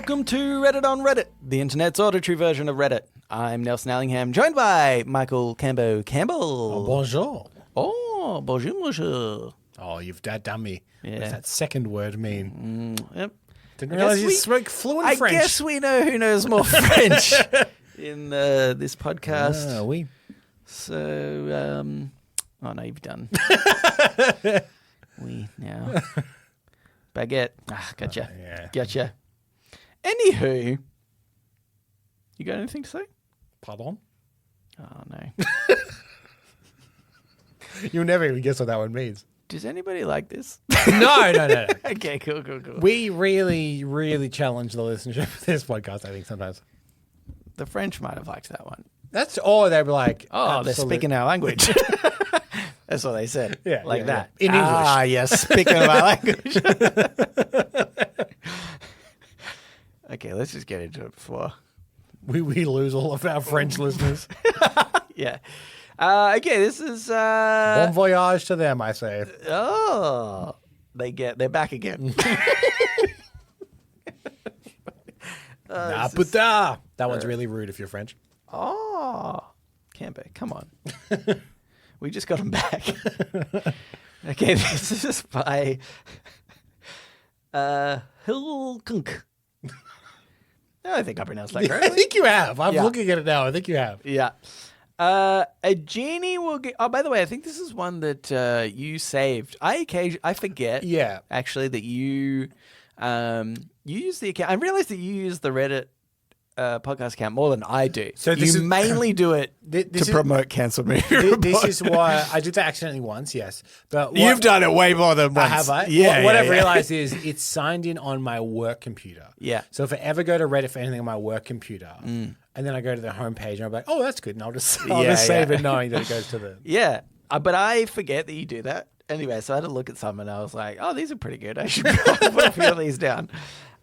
Welcome to Reddit on Reddit, the internet's auditory version of Reddit. I'm Nelson Allingham, joined by Michael Campbell. Oh, bonjour. Oh, bonjour, bonjour. Oh, you've done me. Yeah. What does that second word mean? Yep. Didn't realize you spoke fluent French. I guess we know who knows more French in this podcast. Ah, oui. So, oh no, you've done. We now. Baguette. Ah, gotcha. Yeah. Gotcha. Anywho, you got anything to say? Pardon? Oh no. You'll never even guess what that one means. Does anybody like this? No. Okay, cool. We really challenge the listenership of this podcast, I think, sometimes. The French might have liked that one. They'd be like, Oh, they're speaking our language. That's what they said. Yeah, like that. Yeah. In English. Ah, yes, speaking of our language. Okay, let's just get into it before. We lose all of our French listeners. Yeah. Okay, this is... Bon voyage to them, I say. Oh, they're back again. Nah, putain. That one's really rude if you're French. Oh, Camper, come on. We just got him back. Okay, this is by Hilkunk. I think I pronounced that correctly. I think you have. I'm Yeah. looking at it now. I think you have. Yeah. A genie will get... Oh, by the way, I think this is one that you saved. I forget, Yeah. actually, that you use the account. I realized that you use the Reddit podcast account more than I do. So this you is- mainly do it to promote cancelled movie This report. is why I did that accidentally once, yes. But You've done it way more than once. have I? Yeah. What yeah, I've yeah. realized is it's signed in on my work computer. Yeah. So if I ever go to Reddit for anything on my work computer, and then I go to the homepage and I'm like, oh, that's good, and I'll just save it knowing that it goes to the. Yeah. But I forget that you do that. Anyway, so I had to look at some and I was like, oh, these are pretty good. I should probably put a few of these down.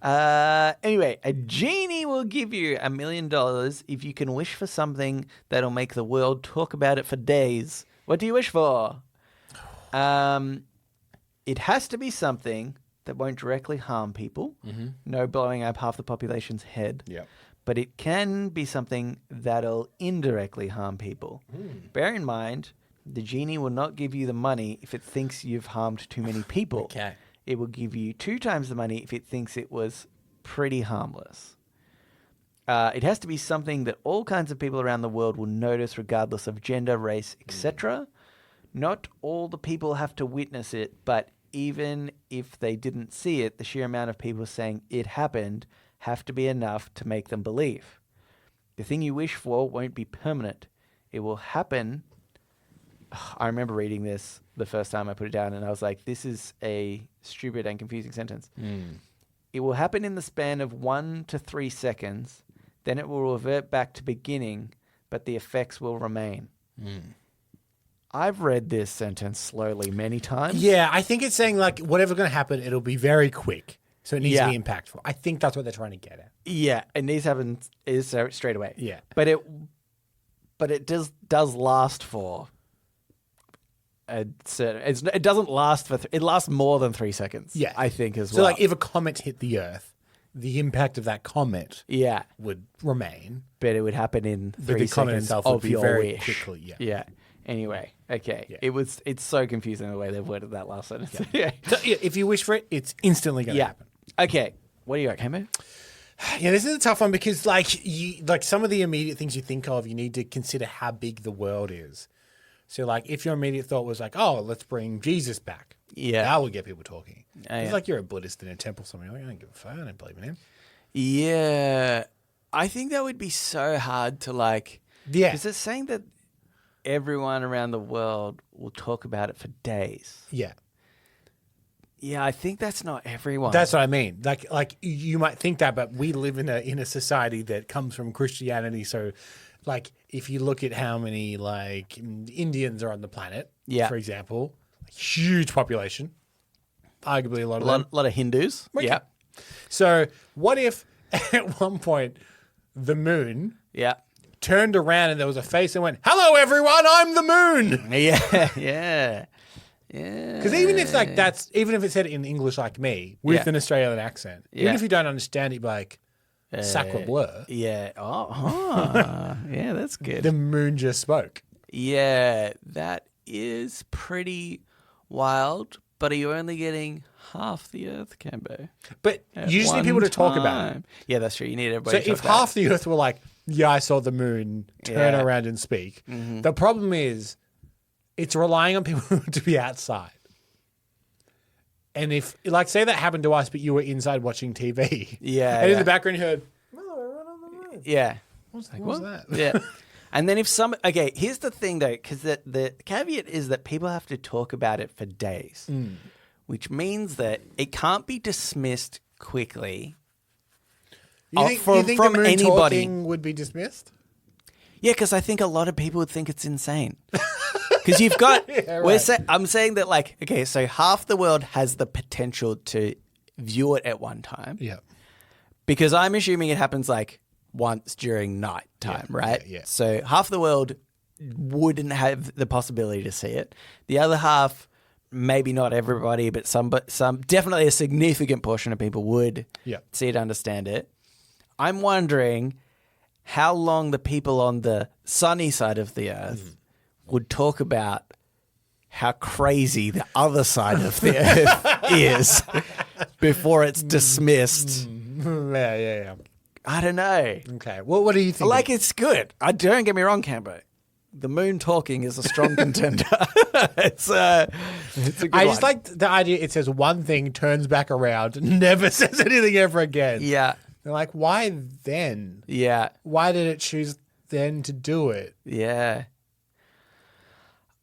Anyway, a genie will give you $1 million if you can wish for something that'll make the world talk about it for days. What do you wish for? It has to be something that won't directly harm people. Mm-hmm. No blowing up half the population's head. Yep. But it can be something that'll indirectly harm people. Bear in mind, the genie will not give you the money if it thinks you've harmed too many people. Okay. It will give you 2 times the money if it thinks it was pretty harmless. It has to be something that all kinds of people around the world will notice regardless of gender, race, etc. Not all the people have to witness it, but even if they didn't see it, the sheer amount of people saying it happened have to be enough to make them believe. The thing you wish for won't be permanent. It will happen. I remember reading this the first time I put it down and I was like, this is a stupid and confusing sentence. It will happen in the span of 1 to 3 seconds. Then it will revert back to beginning, but the effects will remain. I've read this sentence slowly many times. Yeah, I think it's saying like whatever's going to happen, it'll be very quick. So it needs Yeah. to be impactful. I think that's what they're trying to get at. Yeah, it needs to happen straight away. Yeah. But it does last for a certain... It doesn't last for... it lasts more than 3 seconds. Yeah. I think as So well. like if a comet hit the Earth, the impact of that comet Yeah, would remain. but it would happen in 3 But the comet seconds itself of would be your very wish. quickly. Yeah. Yeah. Anyway, okay. Yeah. It's so confusing the way they've worded that last sentence. Yeah. So yeah, if you wish for it, it's instantly going to Yeah. happen. Okay. What do you got, Camo? Yeah, this is a tough one because like some of the immediate things you think of, you need to consider how big the world is. So like if your immediate thought was like, oh, let's bring Jesus back. Yeah. That would get people talking. It's yeah. like you're a Buddhist in a temple somewhere. Like, I don't give a fuck. I don't believe in him. Yeah. I think that would be so hard to like... Yeah. Because it's saying that everyone around the world will talk about it for days. Yeah. Yeah, I think that's not everyone. That's what I mean. Like you might think that, but we live in a society that comes from Christianity. So, like, if you look at how many like Indians are on the planet, Yeah. for example, huge population, arguably a lot of them. lot of Hindus. Okay. Yeah. So, what if at one point the moon Yeah. turned around and there was a face and went, "Hello, everyone, I'm the moon." Yeah. Yeah. Yeah. Because even if like even if it said it in English like me with Yeah. an Australian accent, even Yeah. if you don't understand it, you'd be like, Sacre bleu. Yeah. Yeah, that's good. The moon just spoke. Yeah, that is pretty wild. But are you only getting half the Earth, Cambo? But you just need people to talk about it. Yeah, that's true. You need everybody So to if talk about half the Earth were like, yeah, I saw the moon, turn Yeah. around and speak. The problem is it's relying on people to be outside. And if, like, say that happened to us, but you were inside watching TV. Yeah, And in yeah. the background you heard, oh, we're on the moon. Yeah. What Like, was what? that? Yeah. And then if okay, here's the thing though, because the caveat is that people have to talk about it for days, which means that it can't be dismissed quickly. You think, from the moon anybody. talking would be dismissed? Yeah, because I think a lot of people would think it's insane. Because you've got, I'm saying that like, okay, so half the world has the potential to view it at one time. Yeah. Because I'm assuming it happens like once during night time, right? yeah. So half the world wouldn't have the possibility to see it. The other half, maybe not everybody, but some definitely a significant portion of people would see it, understand it. I'm wondering how long the people on the sunny side of the earth would talk about how crazy the other side of the earth is before it's dismissed. Yeah. I don't know. Okay. Well, what do you think? Like, it's good. Don't get me wrong, Cambo. The moon talking is a strong contender. It's a good I one. just like the idea it says one thing, turns back around, never says anything ever again. Yeah. They're like, why then? Yeah. Why did it choose then to do it? Yeah.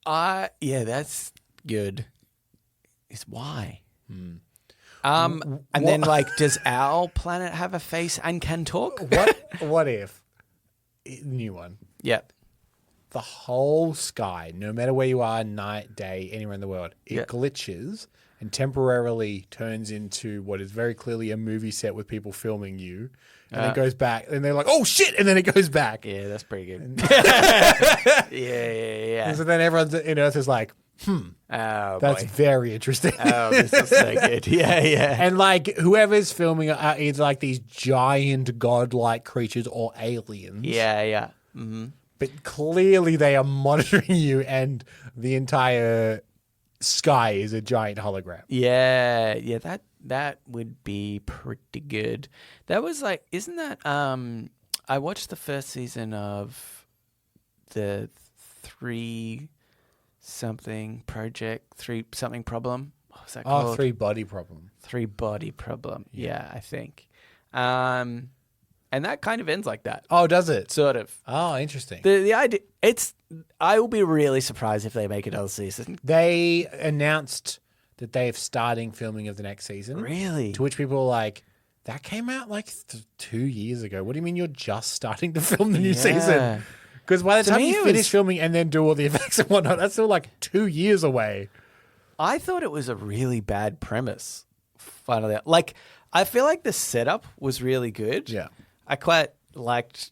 Yeah, that's good. Is why. And then like, does our planet have a face and can talk? What if? New one. Yeah. The whole sky, no matter where you are, night, day, anywhere in the world, it glitches and temporarily turns into what is very clearly a movie set with people filming you. And then goes back, and they're like, "Oh shit!" And then it goes back. Yeah, that's pretty good. Yeah. And so then everyone in Earth is like, Oh, "That's boy. very interesting." Oh, this is so good. Yeah. And like whoever's filming are either like these giant godlike creatures or aliens. Yeah. Mm-hmm. But clearly they are monitoring you, and the entire sky is a giant hologram. Yeah, that would be pretty good. That was like, isn't that I watched the first season of the 3-something project, 3-something problem. What was that called? 3-body problem. 3-body problem. Yeah, I think. And that kind of ends like that. Oh, does it? Sort of. Oh, interesting. The idea, I will be really surprised if they make another season. They announced that they are starting filming of the next season. Really? To which people were like, that came out like 2 years ago. What do you mean you're just starting to film the new season? Because by the time you finish filming and then do all the effects and whatnot, that's still like 2 years away. I thought it was a really bad premise. Finally, like, I feel like the setup was really good. Yeah. I quite liked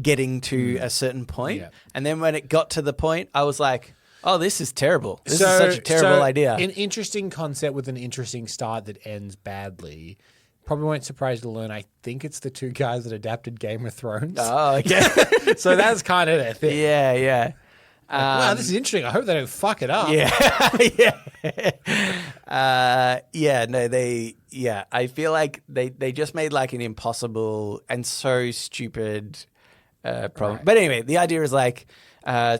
getting to a certain point. Yeah. And then when it got to the point, I was like, oh, this is terrible. This is such a terrible idea. An interesting concept with an interesting start that ends badly. Probably won't surprise you to learn, I think it's the 2 guys that adapted Game of Thrones. Oh, okay. So that's kind of their thing. Yeah. Wow, this is interesting. I hope they don't fuck it up. Yeah. I feel like they just made like an impossible and so stupid problem. Right. But anyway, the idea is like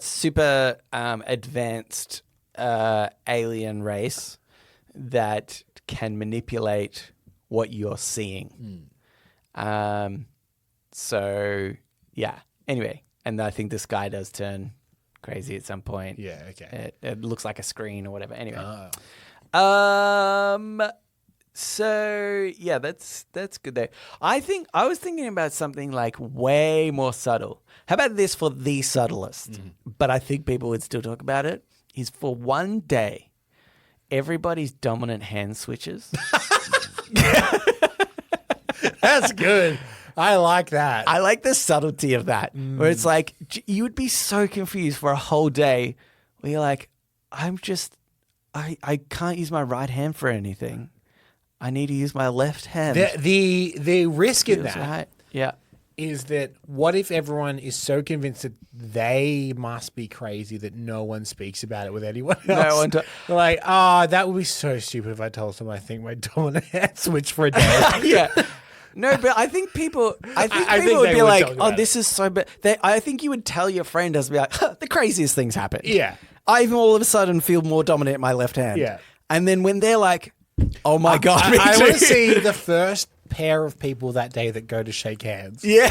super advanced alien race that can manipulate what you're seeing. So yeah. Anyway, and I think this guy does turn crazy at some point. Yeah, okay. It looks like a screen or whatever. Anyway. Oh. So yeah, that's good though. I was thinking about something like way more subtle. How about this for the subtlest? But I think people would still talk about it. Is for one day, everybody's dominant hand switches. That's good. I like that. I like the subtlety of that, where it's like you would be so confused for a whole day where you're like, I can't use my right hand for anything. I need to use my left hand. The risk in Feels that right. Yeah. is that what if everyone is so convinced that they must be crazy that no one speaks about it with anyone else? No one They're like, that would be so stupid if I told someone I think my dominant hand switched for a day. Yeah. No, but I think people I think would they be would like, talk oh, about this is so bad. I think you would tell your friend as be like, the craziest things happen. Yeah. I even all of a sudden feel more dominant in my left hand. Yeah. And then when they're like, oh my God, me I too. want to see the first pair of people that day that go to shake hands. Yeah.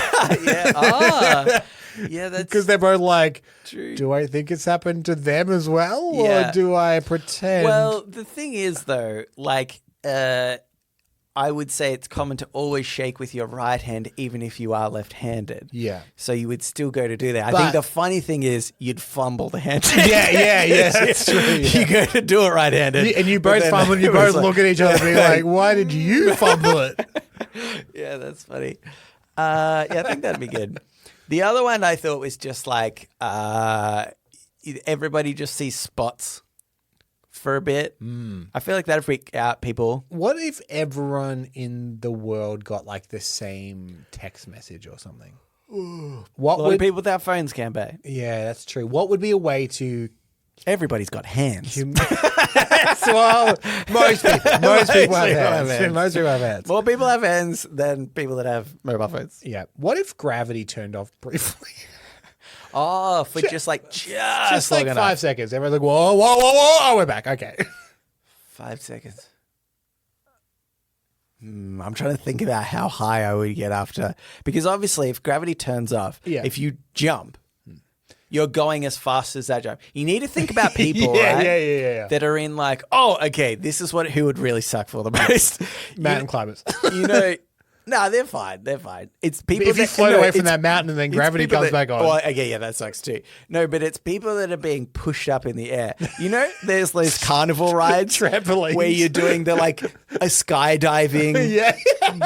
Yeah, that's Because they're both like, true. do I think it's happened to them as well? Yeah. Or do I pretend? Well, the thing is, though, like, I would say it's common to always shake with your right hand, even if you are left-handed. Yeah. So you would still go to do that. I But- think the funny thing is you'd fumble the hand. Yes, that's true. Yeah. You go to do it right-handed. And you but both then fumble and you it was both like- look at each other and be like, why did you fumble it? Yeah, that's funny. Yeah, I think that'd be good. The other one I thought was just like everybody just sees spots for a bit. I feel like that'd freak out people. What if everyone in the world got like the same text message or something? A What lot of would people without phones can be. Yeah, that's true. What would be a way to Everybody's got hands. well, most people have Most people have hands. hands. Most people have hands. More people have hands than people that have mobile phones. Yeah. What if gravity turned off briefly? Oh, for just Just like long 5 enough. seconds. Everyone's like, whoa, whoa, whoa, whoa. Oh, we're back. Okay. 5 seconds. I'm trying to think about how high I would get after. Because obviously, if gravity turns off, Yeah. if you jump, you're going as fast as that jump. You need to think about people, Yeah, right? yeah. That are in like, oh, okay, this is who would really suck for the most. Mountain climbers. You know, no, they're fine. They're fine. It's people If you that float no, away from it's- that mountain and then it's gravity people comes that- back on. Well, okay, yeah, that sucks too. No, but it's people that are being pushed up in the air. You know, there's those carnival rides Trampolines. where you're doing a skydiving, yeah.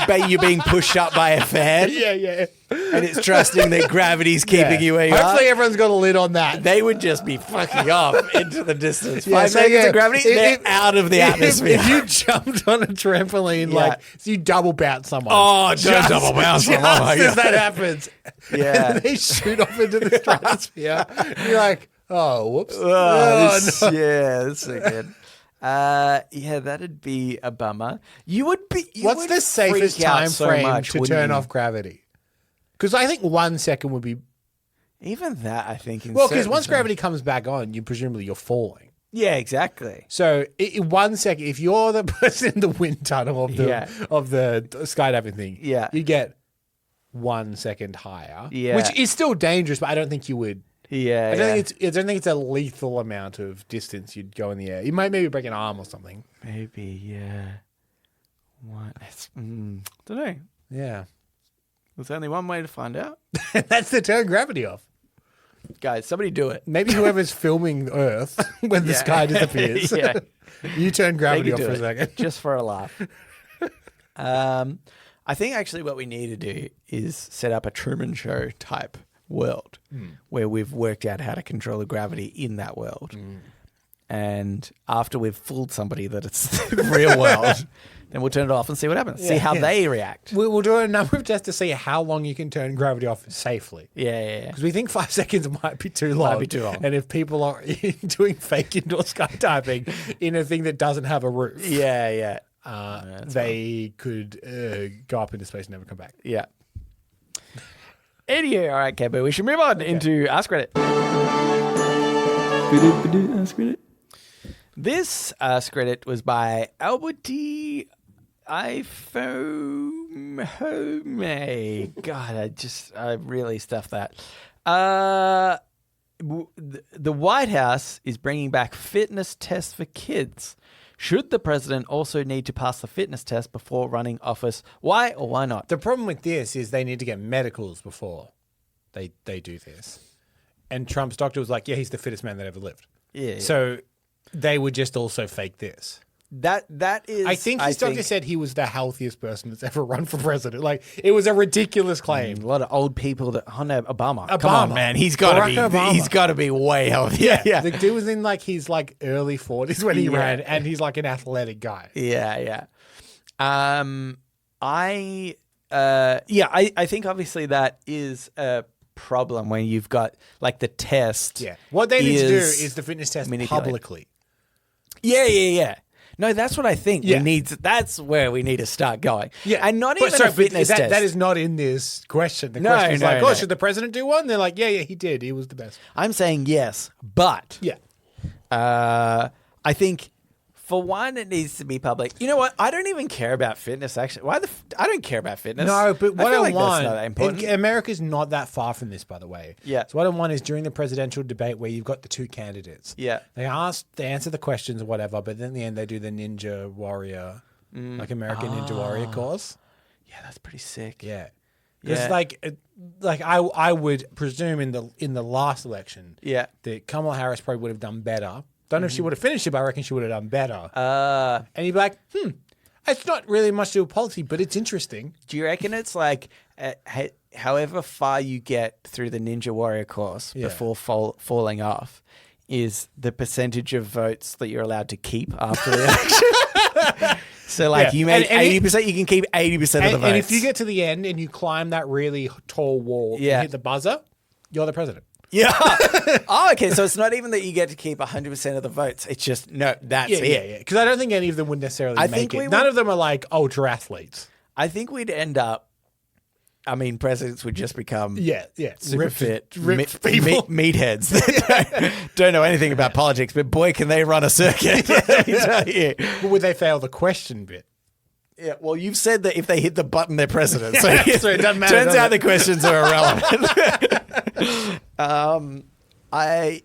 but you're being pushed up by a fan, yeah. and it's trusting that gravity's keeping you where you Hopefully are. everyone's got a lid on that. They would just be fucking off into the distance. Yeah, 5 so seconds yeah, of gravity, they're out of the atmosphere. If you jumped on a trampoline, Yeah. so you double bounce someone. Oh, don't double bounce Just someone. Oh my as God. that happens. Yeah. And they shoot off into the stratosphere. You're like, oh, whoops. Oh, no. Yeah, that's so good. Yeah, that'd be a bummer. You would be. What's the safest time frame to turn off gravity? Because I think 1 second would be... Even that, I think. Well, because once gravity comes back on, presumably you're falling. Yeah, exactly. So 1 second, if you're the person in the wind tunnel of the Yeah. skydiving thing, Yeah. you get 1 second higher, Yeah. which is still dangerous. But I don't think you would. Yeah, I don't think it's a lethal amount of distance you'd go in the air. You might maybe break an arm or something. maybe. Yeah. What? Don't know. Yeah, There's only one way to find out. that's to turn gravity off. Guys, somebody do it. Maybe whoever's filming Earth when the Yeah. sky disappears, Yeah. you turn They gravity could off do for a it, second. just for a laugh. I think actually what we need to do is set up a Truman Show type world where we've worked out how to control the gravity in that world. And after we've fooled somebody that it's the real world, then we'll turn it off and see what happens. See how they react. We'll do a number of tests to see how long you can turn gravity off safely. Yeah. Because we think 5 seconds might be too long. Might be too long. And if people are doing fake indoor skydiving in a thing that doesn't have a roof, Yeah. they could go up into space and never come back. Yeah. Anyway, all right, Kevin, we should move on into Ask Reddit. Ask Reddit. This Ask Reddit was by Alberti iPhone Home. God, I really stuffed that. The White House is bringing back fitness tests for kids. Should the president also need to pass the fitness test before running office? Why or why not? The problem with this is they need to get medicals before they do this. And Trump's doctor was like, yeah, he's the fittest man that ever lived. Yeah. So they would just also fake this. That is. I think his doctor said he was the healthiest person that's ever run for president. Like, it was a ridiculous claim. a lot of old people that. Oh no, Obama. Come on, man. He's got to be. Barack Obama. He's got to be way healthier. Yeah. The dude was in like his like early 40s when he ran, and he's like an athletic guy. Yeah. I think obviously that is a problem when you've got like the test. Yeah. What they need to do is the fitness test publicly. Yeah. No, that's what I think. Yeah. That's where we need to start going. Yeah. And not even a fitness test. That is not in this question. The No, question is no, like, no. should the president do one? They're like, yeah, he did. He was the best. I'm saying yes, but Yeah. I think for one, it needs to be public. You know what? I don't even care about fitness, actually. I don't care about fitness. No, but what I feel like want, that's not that important. America's not that far from this, by the way. Yeah. So what I want is during the presidential debate where you've got the two candidates. Yeah. They answer the questions or whatever, but then in the end they do the Ninja Warrior, like American Ninja Warrior course. Yeah, that's pretty sick. Yeah. Because Yeah. I would presume in the last election, Yeah. that Kamala Harris probably would have done better. Don't know if she would have finished it, but I reckon she would have done better. And you'd be like, it's not really much to do with policy, but it's interesting. Do you reckon it's like however far you get through the Ninja Warrior course before falling off is the percentage of votes that you're allowed to keep after the election? So like you make 80%, you can keep 80% of the votes. And if you get to the end and you climb that really tall wall and hit the buzzer, you're the president. Yeah. Oh, okay. So it's not even that you get to keep 100% of the votes. It's just, no, that's it. Yeah. Because I don't think any of them would necessarily make it. None of them are like ultra athletes. I think we'd end up, presidents would just become super ripped fit meatheads that don't know anything about politics, but boy, can they run a circuit. Let me tell you. But would they fail the question bit? Yeah, well, you've said that if they hit the button, they're president. So, so it doesn't matter. Turns out the questions are irrelevant. I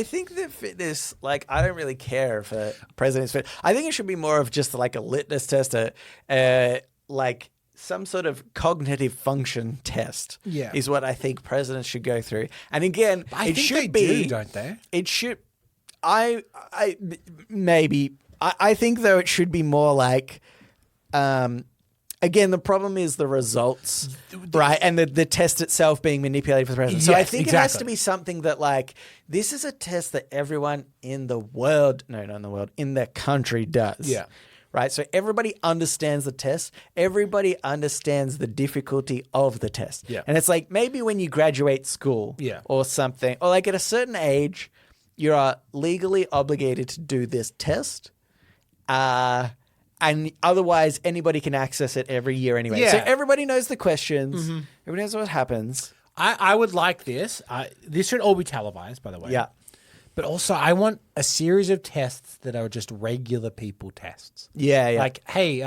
think that fitness, like, I don't really care for president's fit. I think it should be more of just like a litmus test, like some sort of cognitive function test. Yeah, is what I think presidents should go through. And again, I think they do, don't they? It should. Maybe. I think though it should be more like. Again, the problem is the results, right? And the test itself being manipulated for the president. So I think it has to be something that, like, this is a test that everyone in the world, no, not in the world, in the country does. Yeah. Right? So everybody understands the test. Everybody understands the difficulty of the test. Yeah. And it's like maybe when you graduate school or something, or like at a certain age, you are legally obligated to do this test. And otherwise, anybody can access it every year anyway. Yeah. So everybody knows the questions. Everybody knows what happens. I would like this. This should all be televised, by the way. Yeah. But also, I want a series of tests that are just regular people tests. Yeah. Like, hey,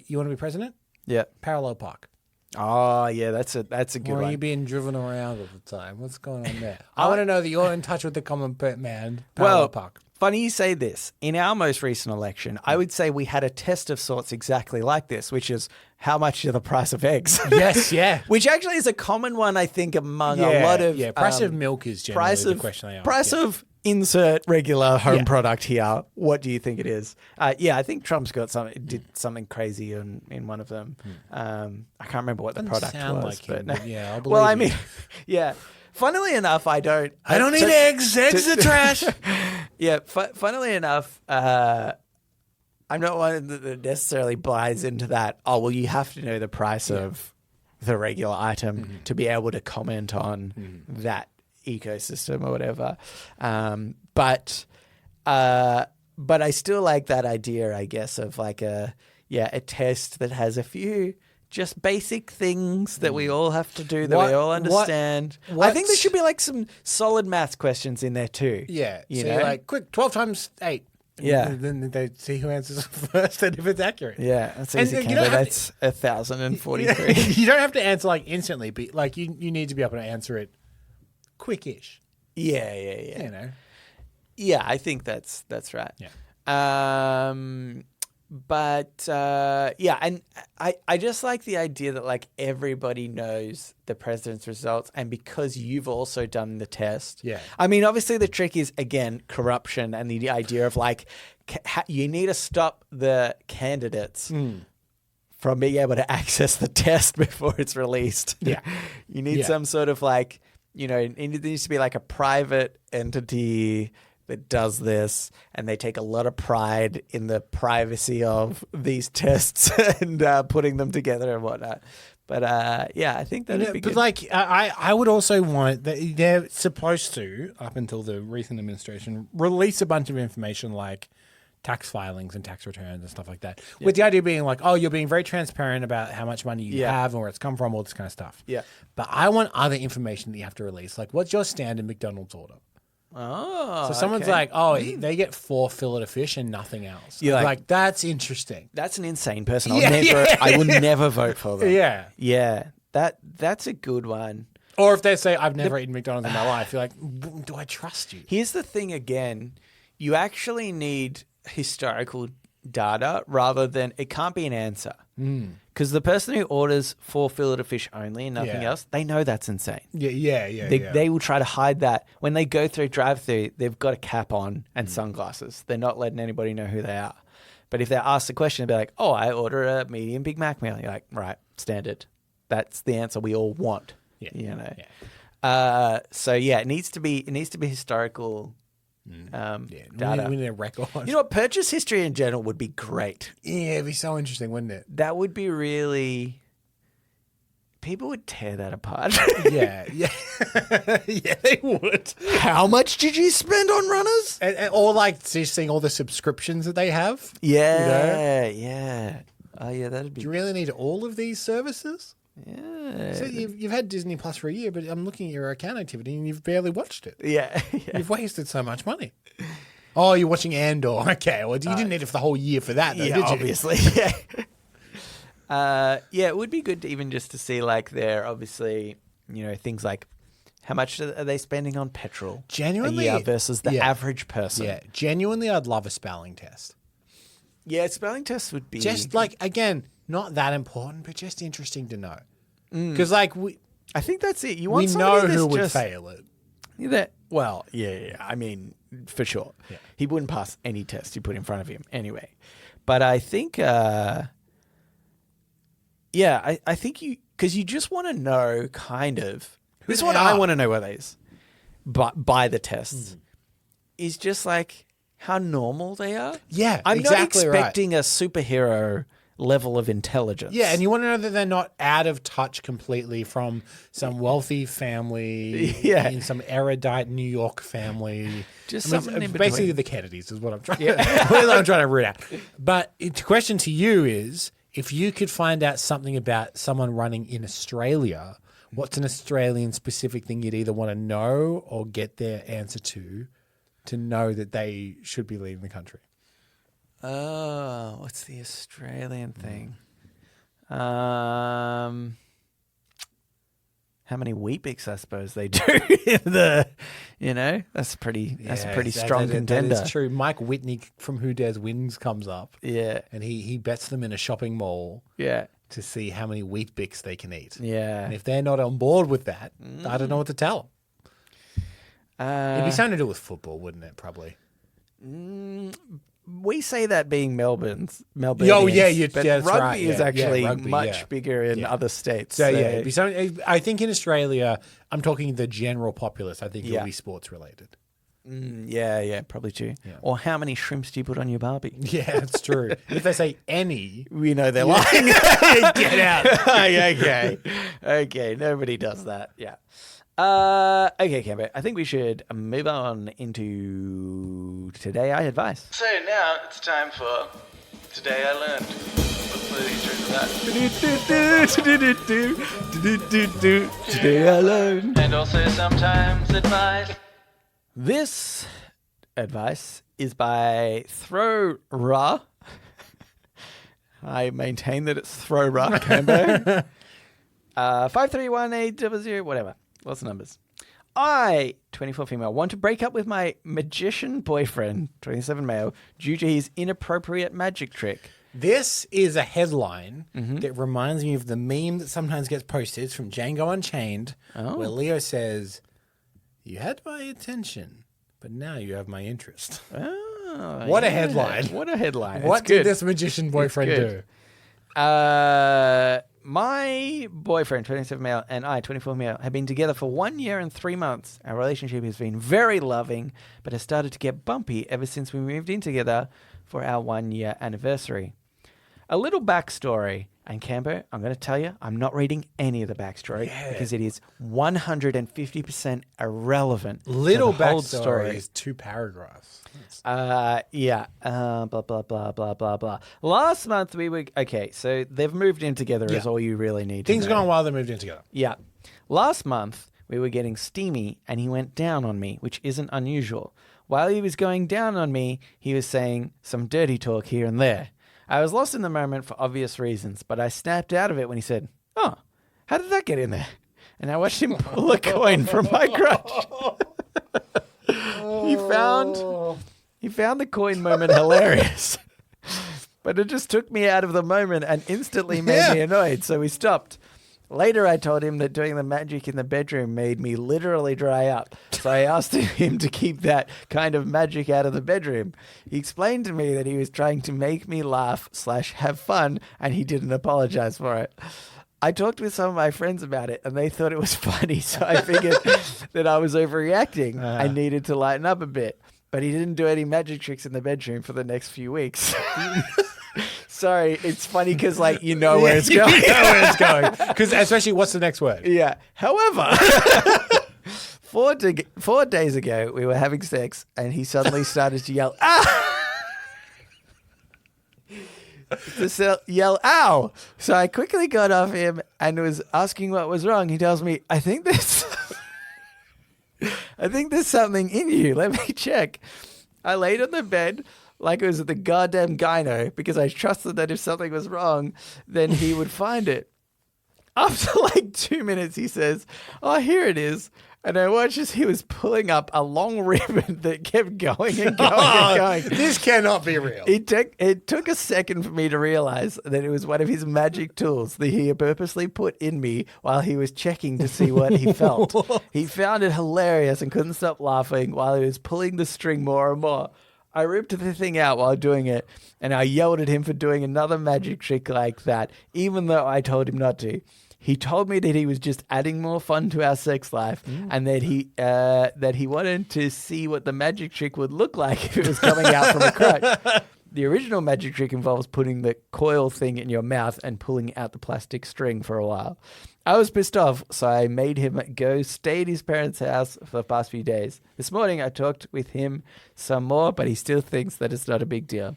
you want to be president? Yeah. Parallel park. Oh, yeah, that's a good Or one. are you being driven around all the time? What's going on there? I want to know that you're in touch with the common man. Parallel park. Funny you say this. In our most recent election, I would say we had a test of sorts exactly like this, which is how much are the price of eggs? Yes, yeah. Which actually is a common one, I think, among a lot of... Yeah, price of milk is generally the question I ask. Price of insert regular home product here. What do you think it is? I think Trump's got did something crazy in one of them. I can't remember what the product was. Like him, but yeah, I believe well, I mean, yeah. Funnily enough, I don't eat eggs. Eggs are trash. Yeah, funnily enough, I'm not one that necessarily buys into that. Oh, well, you have to know the price of the regular item to be able to comment on that ecosystem or whatever. But I still like that idea, I guess, of like a test that has a few just basic things that we all have to do that we all understand. I think there should be like some solid maths questions in there too. Yeah. You know? You're like, quick, 12 times 8. Yeah. And then they see who answers first and if it's accurate. Yeah. That's easy. That's 1,043. You don't have to answer like instantly, but like you need to be able to answer it quickish. Yeah. You know. Yeah, I think that's right. Yeah. And I just like the idea that like everybody knows the president's results, and because you've also done the test. Yeah. I mean, obviously the trick is again corruption and the idea of like you need to stop the candidates from being able to access the test before it's released. Yeah. You need some sort of like, it needs to be like a private entity that does this, and they take a lot of pride in the privacy of these tests and putting them together and whatnot. But I think that'd be good. But like, I would also want that they're supposed to, up until the recent administration, release a bunch of information like tax filings and tax returns and stuff like that. With the idea being like, oh, you're being very transparent about how much money you have and where it's come from, all this kind of stuff. Yeah. But I want other information that you have to release. Like, what's your standard McDonald's order? Oh, So someone's like, oh, they get 4 fillet of fish and nothing else. You're like, that's interesting. that's an insane person. I would never vote for them. Yeah. Yeah. That's a good one. Or if they say, I've never eaten McDonald's in my life, you're like, do I trust you? Here's the thing again. You actually need historical data rather than it can't be an answer. Because the person who orders 4 fillet of fish only and nothing else, they know that's insane. They will try to hide that. When they go through drive-thru, they've got a cap on and sunglasses. They're not letting anybody know who they are. But if they're asked the question, they'll be like, oh, I order a medium Big Mac meal. You're like, right, standard. That's the answer we all want. So it needs to be historical data. We need a record. You know what? Purchase history in general would be great. Yeah, it'd be so interesting, wouldn't it? That would be really... People would tear that apart. Yeah, they would. How much did you spend on runners? Or like just seeing all the subscriptions that they have. Yeah. Oh, yeah, that'd be... Do you really need all of these services? Yeah. So you've had Disney Plus for a year, but I'm looking at your account activity and you've barely watched it. Yeah. You've wasted so much money. Oh, you're watching Andor. Okay, well, you didn't need it for the whole year for that, though, did you? Obviously. It would be good to even just to see, like, their obviously, things like how much are they spending on petrol genuinely a year versus the average person. Yeah, genuinely, I'd love a spelling test. Yeah, spelling tests would be just like, again, not that important, but just interesting to know. Because like I think that's it. You want we somebody know that's who would just, fail it. I mean, for sure. Yeah. He wouldn't pass any test you put in front of him anyway. But I think, I think because you just want to know kind of, this is what I want to know what it is, but by the tests, is just like how normal they are. Yeah, I'm exactly not expecting a superhero level of intelligence. Yeah, and you want to know that they're not out of touch completely from some wealthy family in some erudite New York family. Something in between. Basically the Kennedys is what I'm trying I'm trying to root out. But the question to you is, if you could find out something about someone running in Australia, what's an Australian specific thing you'd either want to know or get their answer to know that they should be leaving the country? Oh, what's the Australian thing? How many Weet-Bix, I suppose they do in the, that's a pretty strong contender. That is true. Mike Whitney from Who Dares Wins comes up. Yeah. And he bets them in a shopping mall. Yeah. To see how many Weet-Bix they can eat. Yeah. And if they're not on board with that, I don't know what to tell them. It'd be something to do with football, wouldn't it? Probably. We say that being Melbourne. But rugby right. is actually much bigger in other states. So it'd be something. I think in Australia, I'm talking the general populace. I think it'll be sports related. Probably too. Yeah. Or how many shrimps do you put on your barbie? Yeah, that's true. If they say any, we know they're lying. Get out. Okay, nobody does that. Yeah. Okay, Cambo, I think we should move on into Today I Advise. So now it's time for Today I Learned. What's the intro to that? Today I Learned. And also sometimes advice. This advice is by Throw-Ra. I maintain that it's Throw-Ra, Cambo. 53180, whatever. Lots of numbers. I, 24 female, want to break up with my magician boyfriend, 27 male, due to his inappropriate magic trick. This is a headline that reminds me of the meme that sometimes gets posted. It's from Django Unchained, where Leo says, "You had my attention, but now you have my interest." Oh, what a headline. What a headline. What did this magician boyfriend do? my boyfriend, 27 male, and I, 24 male, have been together for 1 year and 3 months. Our relationship has been very loving, but has started to get bumpy ever since we moved in together for our 1 year anniversary. A little backstory. And Cambo, I'm going to tell you, I'm not reading any of the backstory because it is 150% irrelevant. Little to the whole backstory story. is 2 paragraphs. Blah, blah, blah, blah, blah, blah. Last month we were... Okay, so they've moved in together is all you really need to know. Things gone while they moved in together. Yeah. Last month we were getting steamy and he went down on me, which isn't unusual. While he was going down on me, he was saying some dirty talk here and there. I was lost in the moment for obvious reasons, but I snapped out of it when he said, "Oh, how did that get in there?" And I watched him pull a coin from my crotch. He found the coin moment hilarious, but it just took me out of the moment and instantly made me annoyed, so we stopped. Later, I told him that doing the magic in the bedroom made me literally dry up. So I asked him to keep that kind of magic out of the bedroom. He explained to me that he was trying to make me laugh / have fun, and he didn't apologize for it. I talked with some of my friends about it, and they thought it was funny, so I figured that I was overreacting. I needed to lighten up a bit. But he didn't do any magic tricks in the bedroom for the next few weeks. Sorry, it's funny because, like, you know where it's going. You know where it's going. Because especially, what's the next word? Yeah. However, 4 days ago, we were having sex, and he suddenly started to yell, "Ah!" Yell, "Ow!" So I quickly got off him and was asking what was wrong. He tells me, I think there's something in you. Let me check. I laid on the bed like it was the goddamn gyno because I trusted that if something was wrong, then he would find it. After like 2 minutes, he says, "Oh, here it is." And I watched as he was pulling up a long ribbon that kept going and going and going. This cannot be real. It took a second for me to realize that it was one of his magic tools that he had purposely put in me while he was checking to see what he felt. He found it hilarious and couldn't stop laughing while he was pulling the string more and more. I ripped the thing out while doing it, and I yelled at him for doing another magic trick like that, even though I told him not to. He told me that he was just adding more fun to our sex life and that he wanted to see what the magic trick would look like if it was coming out from a crotch. The original magic trick involves putting the coil thing in your mouth and pulling out the plastic string for a while. I was pissed off, so I made him go stay at his parents' house for the past few days. This morning, I talked with him some more, but he still thinks that it's not a big deal.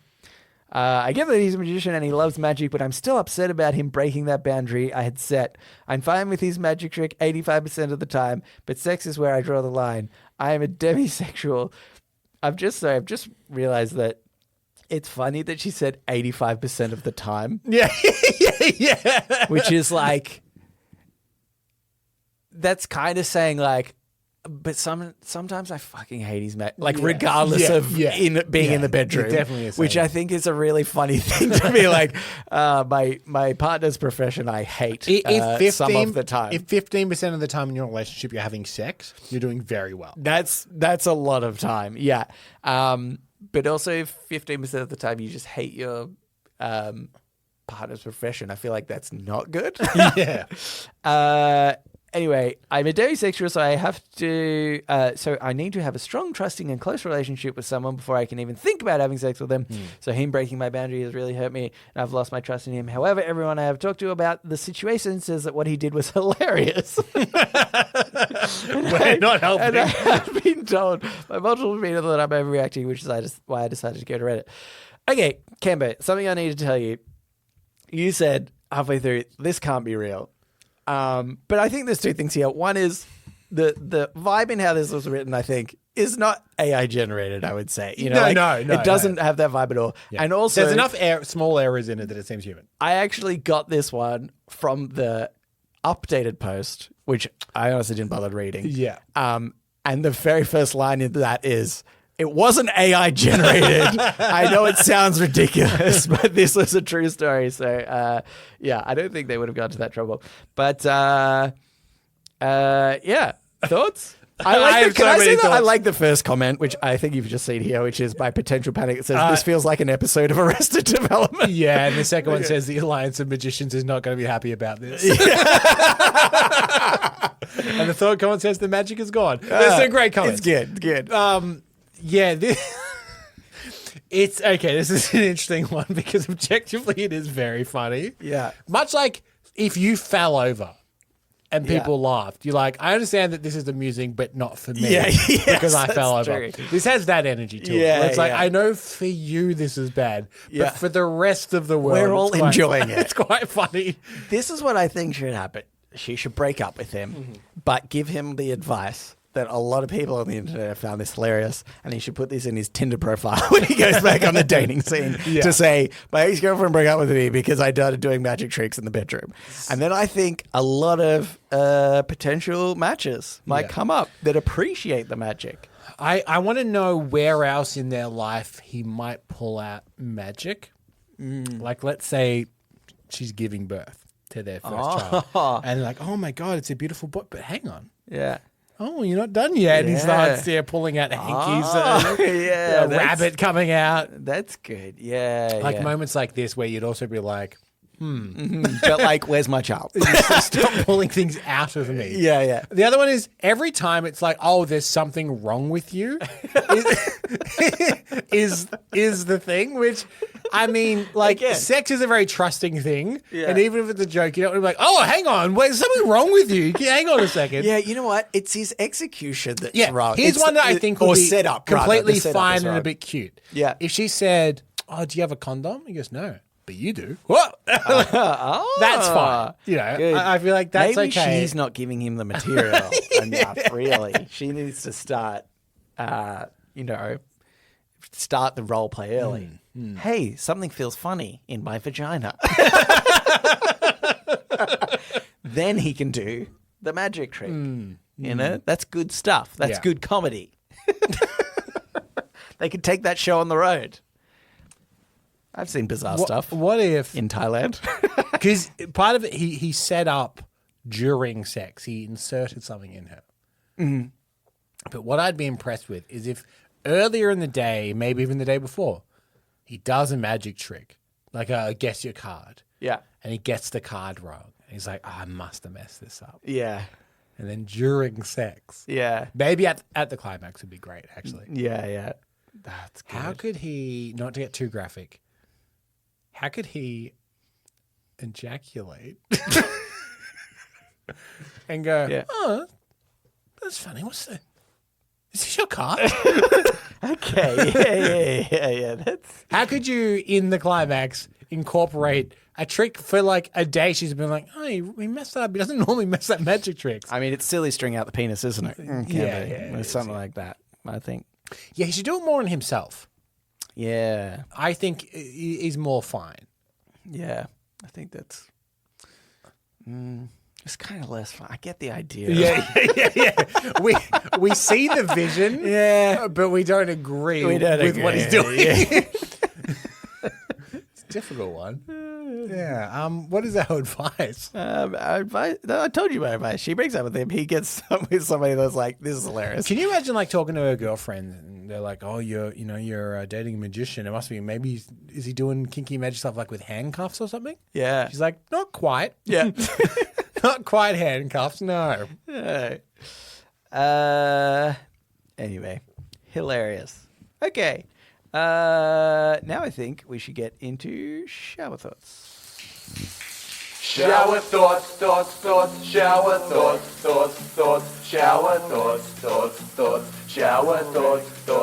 I get that he's a magician and he loves magic, but I'm still upset about him breaking that boundary I had set. I'm fine with his magic trick 85% of the time, but sex is where I draw the line. I am a demisexual. I've just realized that it's funny that she said 85% of the time. Yeah. Yeah. Which is like, that's kind of saying like, but sometimes I fucking hate his magic. Like, regardless of being in the bedroom. It definitely is. Which I think is a really funny thing to be like, my partner's profession I hate some of the time. If 15% of the time in your relationship you're having sex, you're doing very well. That's a lot of time, yeah. But also if 15% of the time you just hate your partner's profession, I feel like that's not good. Yeah. Anyway, I'm a demisexual, so I have to. So I need to have a strong, trusting, and close relationship with someone before I can even think about having sex with them. So him breaking my boundary has really hurt me, and I've lost my trust in him. However, everyone I have talked to about the situation says that what he did was hilarious. We're not helping. And I have been told by multiple people that I'm overreacting, which is why I decided to go to Reddit. Okay, Cambo, something I need to tell you. You said halfway through, this can't be real. But I think there's two things here. One is the vibe in how this was written, I think, is not AI generated, I would say. You know, no. It doesn't have that vibe at all. Yeah. And also, there's enough small errors in it that it seems human. I actually got this one from the updated post, which I honestly didn't bother reading. Yeah. And the very first line in that is, "It wasn't AI generated." I know it sounds ridiculous, but this was a true story. So, yeah, I don't think they would have gone to that trouble. But, yeah, thoughts? Can I say that? I like the first comment, which I think you've just seen here, which is by Potential Panic. It says, this feels like an episode of Arrested Development. Yeah, and the second one says the Alliance of Magicians is not going to be happy about this. And the third comment says the magic is gone. There's some great comments. It's good. Yeah, it's okay. This is an interesting one because objectively it is very funny. Yeah. Much like if you fell over and people laughed, you're like, I understand that this is amusing, but not for me because I fell over. True. This has that energy to it. Where it's like, I know for you this is bad, but for the rest of the world, we're all enjoying it. It's quite funny. This is what I think should happen. She should break up with him, but give him the advice that a lot of people on the internet have found this hilarious, and he should put this in his Tinder profile when he goes back on the dating scene to say, my ex-girlfriend broke up with me because I started doing magic tricks in the bedroom. And then I think a lot of potential matches might come up that appreciate the magic. I want to know where else in their life he might pull out magic. Like, let's say she's giving birth to their first child. And like, oh my God, it's a beautiful boy. But hang on. Yeah. Oh, you're not done yet. And he starts pulling out hankies. A rabbit coming out. That's good. Yeah. Like moments like this where you'd also be like, But like, where's my child? Stop pulling things out of me. Yeah. The other one is every time it's like, oh, there's something wrong with you is the thing, which I mean, like, sex is a very trusting thing. Yeah. And even if it's a joke, you don't want to be like, oh, hang on, wait, something wrong with you. Hang on a second. Yeah, you know what? It's his execution that's wrong. Here's one that I think would be set up, completely fine and a bit cute. Yeah. If she said, oh, do you have a condom? He goes, no. But you do. What? That's fine. You know, I feel like that's maybe okay. She's not giving him the material enough, really. She needs to start, start the role play early. Hey, something feels funny in my vagina. Then he can do the magic trick. You know, that's good stuff. That's good comedy. They could take that show on the road. I've seen bizarre stuff. What if in Thailand? Because part of it, he set up during sex. He inserted something in her. But what I'd be impressed with is if earlier in the day, maybe even the day before, he does a magic trick, like a guess your card. Yeah. And he gets the card wrong. And he's like, oh, I must have messed this up. Yeah. And then during sex. Yeah. Maybe at the climax would be great, actually. Yeah. That's good. How could he, not to get too graphic, how could he ejaculate and go, oh, that's funny. Is this your card? Okay. Yeah. That's. How could you, in the climax, incorporate a trick for like a day? She's been like, oh, he messed up. He doesn't normally mess up magic tricks. I mean, it's silly string out the penis, isn't it? Yeah. Something like that, I think. Yeah, he should do it more on himself. Yeah. I think he's more fine. Yeah. I think that's... it's kind of less fun. I get the idea. Yeah. We see the vision, but we don't agree with what he's doing. Yeah. It's a difficult one. Yeah. What is our advice? I told you my advice. She breaks up with him. He gets with somebody that's like, this is hilarious. Can you imagine like talking to her girlfriend and they're like, oh, you're dating a magician. It must be, maybe, is he doing kinky magic stuff like with handcuffs or something? Yeah. She's like, not quite. Yeah. Not quite handcuffs, no. Anyway, hilarious. Okay. Now I think we should get into shower thoughts. Shower thoughts, shower thoughts, shower thoughts, shower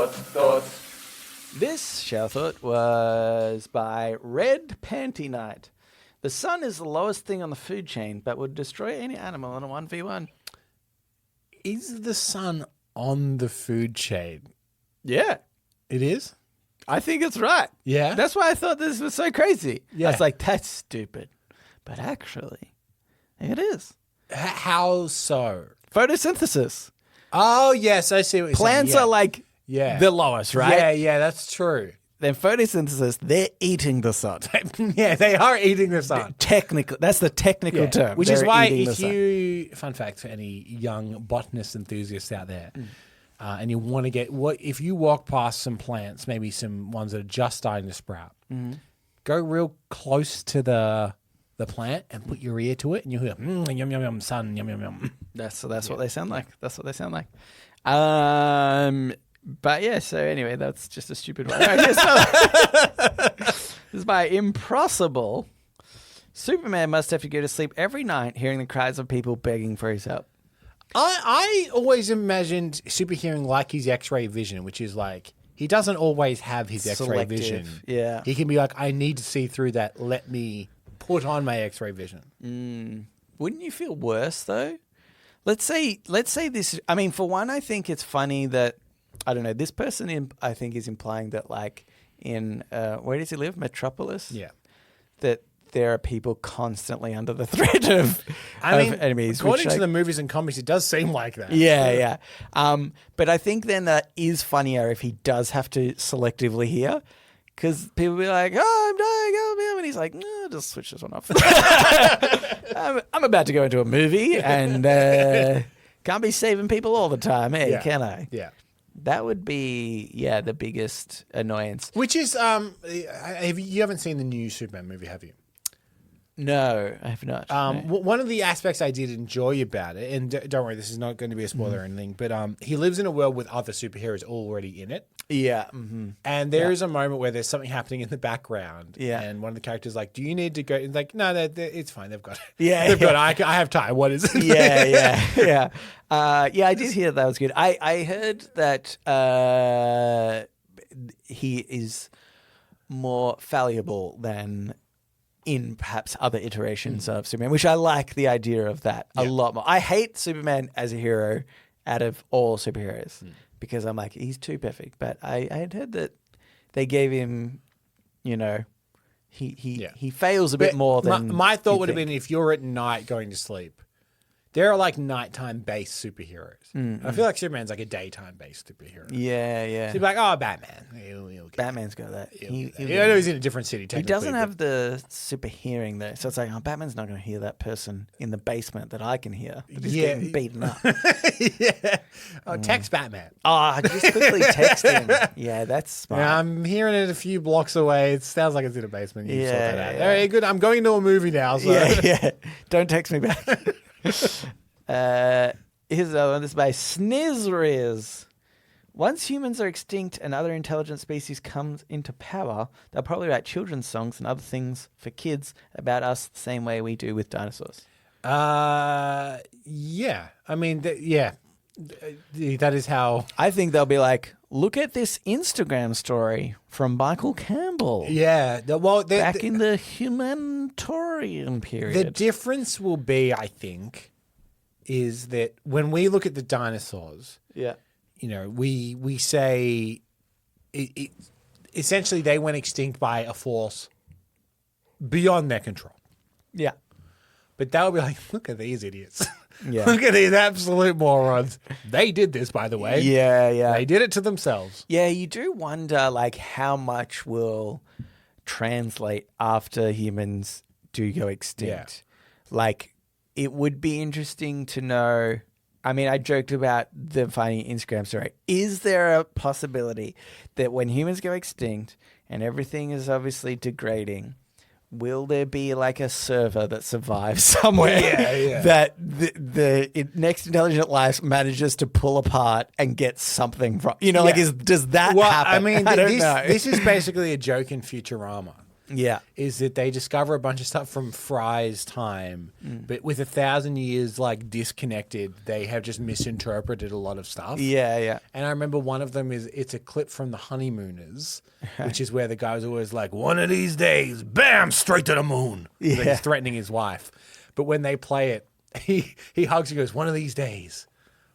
thoughts. This shower thought was by Red Panty Night. The sun is the lowest thing on the food chain, but would destroy any animal in a 1v1. Is the sun on the food chain? Yeah. It is? I think it's right. Yeah? That's why I thought this was so crazy. Yeah. I was like, that's stupid. But actually, it is. How so? Photosynthesis. Oh, yes, I see what you're saying. Plants are like the lowest, right? Yeah, that's true. then photosynthesis, they're eating the sun. Yeah, they are eating the sun. Technical. That's the technical term. Which is They're why eating the if sun. you, fun fact for any young botanist enthusiasts out there, and you want to get, if you walk past some plants, maybe some ones that are just starting to sprout, go real close to the plant and put your ear to it, and you'll hear yum yum yum sun yum yum yum. That's what they sound like. That's what they sound like. But yeah. So anyway, that's just a stupid one. This is by Impossible. Superman must have to go to sleep every night hearing the cries of people begging for his help. I always imagined superhearing like his X-ray vision, which is like he doesn't always have his X-ray Selective, vision. yeah. He can be like, I need to see through that. Let me put on my X-ray vision. Wouldn't you feel worse though? Let's say this. I mean, for one, I think it's funny that I don't know. This person, I think, is implying that like in where does he live? Metropolis. Yeah. That there are people constantly under the threat of enemies. According to the movies and comics, it does seem like that. Yeah. But I think then that is funnier if he does have to selectively hear. Because people will be like, oh, I'm dying, help me. And he's like, no, just switch this one off. I'm about to go into a movie and can't be saving people all the time, can I? Yeah. That would be, the biggest annoyance. Which is, you haven't seen the new Superman movie, have you? No, I have not. No. One of the aspects I did enjoy about it, and don't worry, this is not going to be a spoiler or anything, but he lives in a world with other superheroes already in it. Yeah. Mm-hmm. And there is a moment where there's something happening in the background. Yeah. And one of the characters is like, do you need to go? And like, no, it's fine. They've got it. Yeah. They've got it. I have time. What is it? Yeah. I did hear that was good. I heard that he is more fallible than in perhaps other iterations of Superman, which I like the idea of that a lot more. I hate Superman as a hero out of all superheroes because I'm like, he's too perfect. But I had heard that they gave him, he fails a bit more than my thought would have been if you're at night going to sleep, there are like nighttime based superheroes. I feel like Superman's like a daytime based superhero. Yeah. So you'd be like, oh, Batman. He'll Batman's got that. I know he's in a different city. He doesn't have the super hearing though, so it's like, Batman's not going to hear that person in the basement that I can hear. That is getting beaten up. Yeah. Oh, text Batman. Just quickly text him. Yeah, that's smart. Yeah, I'm hearing it a few blocks away. It sounds like it's in a basement. You sort that out. Yeah. All right, good. I'm going to a movie now. So. Yeah. Don't text me back. Here's another one. This is by Snizzriz. Once humans are extinct and other intelligent species comes into power, they'll probably write children's songs and other things for kids about us the same way we do with dinosaurs. Yeah. I mean, that is how. I think they'll be like, look at this Instagram story from Michael Campbell. Yeah. Back in the humanitarian period. The difference will be, I think, is that when we look at the dinosaurs, we say it essentially they went extinct by a force beyond their control. Yeah. But that would be like, look at these idiots. Yeah. Look at these absolute morons. They did this, by the way. Yeah. They did it to themselves. Yeah, you do wonder like how much will translate after humans do go extinct. Like it would be interesting to know. I mean, I joked about them finding an Instagram story. Is there a possibility that when humans go extinct and everything is obviously degrading, will there be like a server that survives somewhere that the next intelligent life manages to pull apart and get something from? Does that happen? I mean, I don't know. This is basically a joke in Futurama. Yeah. Is that they discover a bunch of stuff from Fry's time, but with 1,000 years like disconnected, they have just misinterpreted a lot of stuff. Yeah. And I remember one of them it's a clip from The Honeymooners, which is where the guy was always like, one of these days, bam, straight to the moon. Yeah. Like he's threatening his wife. But when they play it, he hugs and goes, one of these days,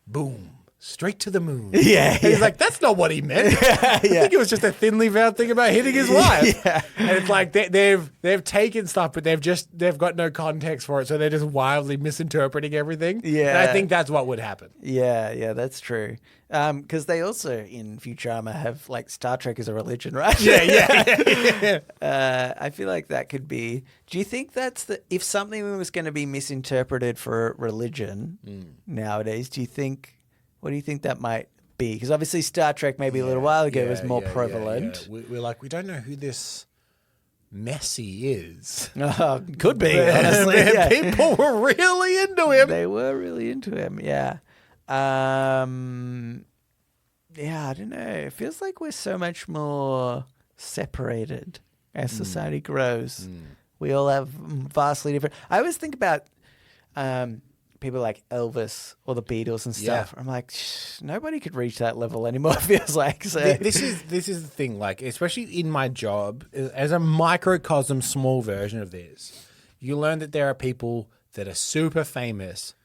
boom, straight to the moon. Yeah, And he's like, that's not what he meant. I think it was just a thinly veiled thing about hitting his wife. Yeah. And it's like they've taken stuff, but they've got no context for it, so they're just wildly misinterpreting everything. Yeah. And I think that's what would happen. Yeah, that's true. Because they also in Futurama have like Star Trek as a religion, right? Yeah. I feel like that could be. Do you think that's if something was going to be misinterpreted for religion nowadays? What do you think that might be? Because obviously Star Trek maybe a little while ago was more prevalent. Yeah. We're like, we don't know who this Messi is. Could be, honestly. Yeah. People were really into him. They were really into him, yeah. Yeah, I don't know. It feels like we're so much more separated as society grows. We all have vastly different... I always think about people like Elvis or the Beatles and stuff. Yeah. I'm like, nobody could reach that level anymore, it feels like. So. This is the thing, like, especially in my job, as a microcosm, small version of this, you learn that there are people that are super famous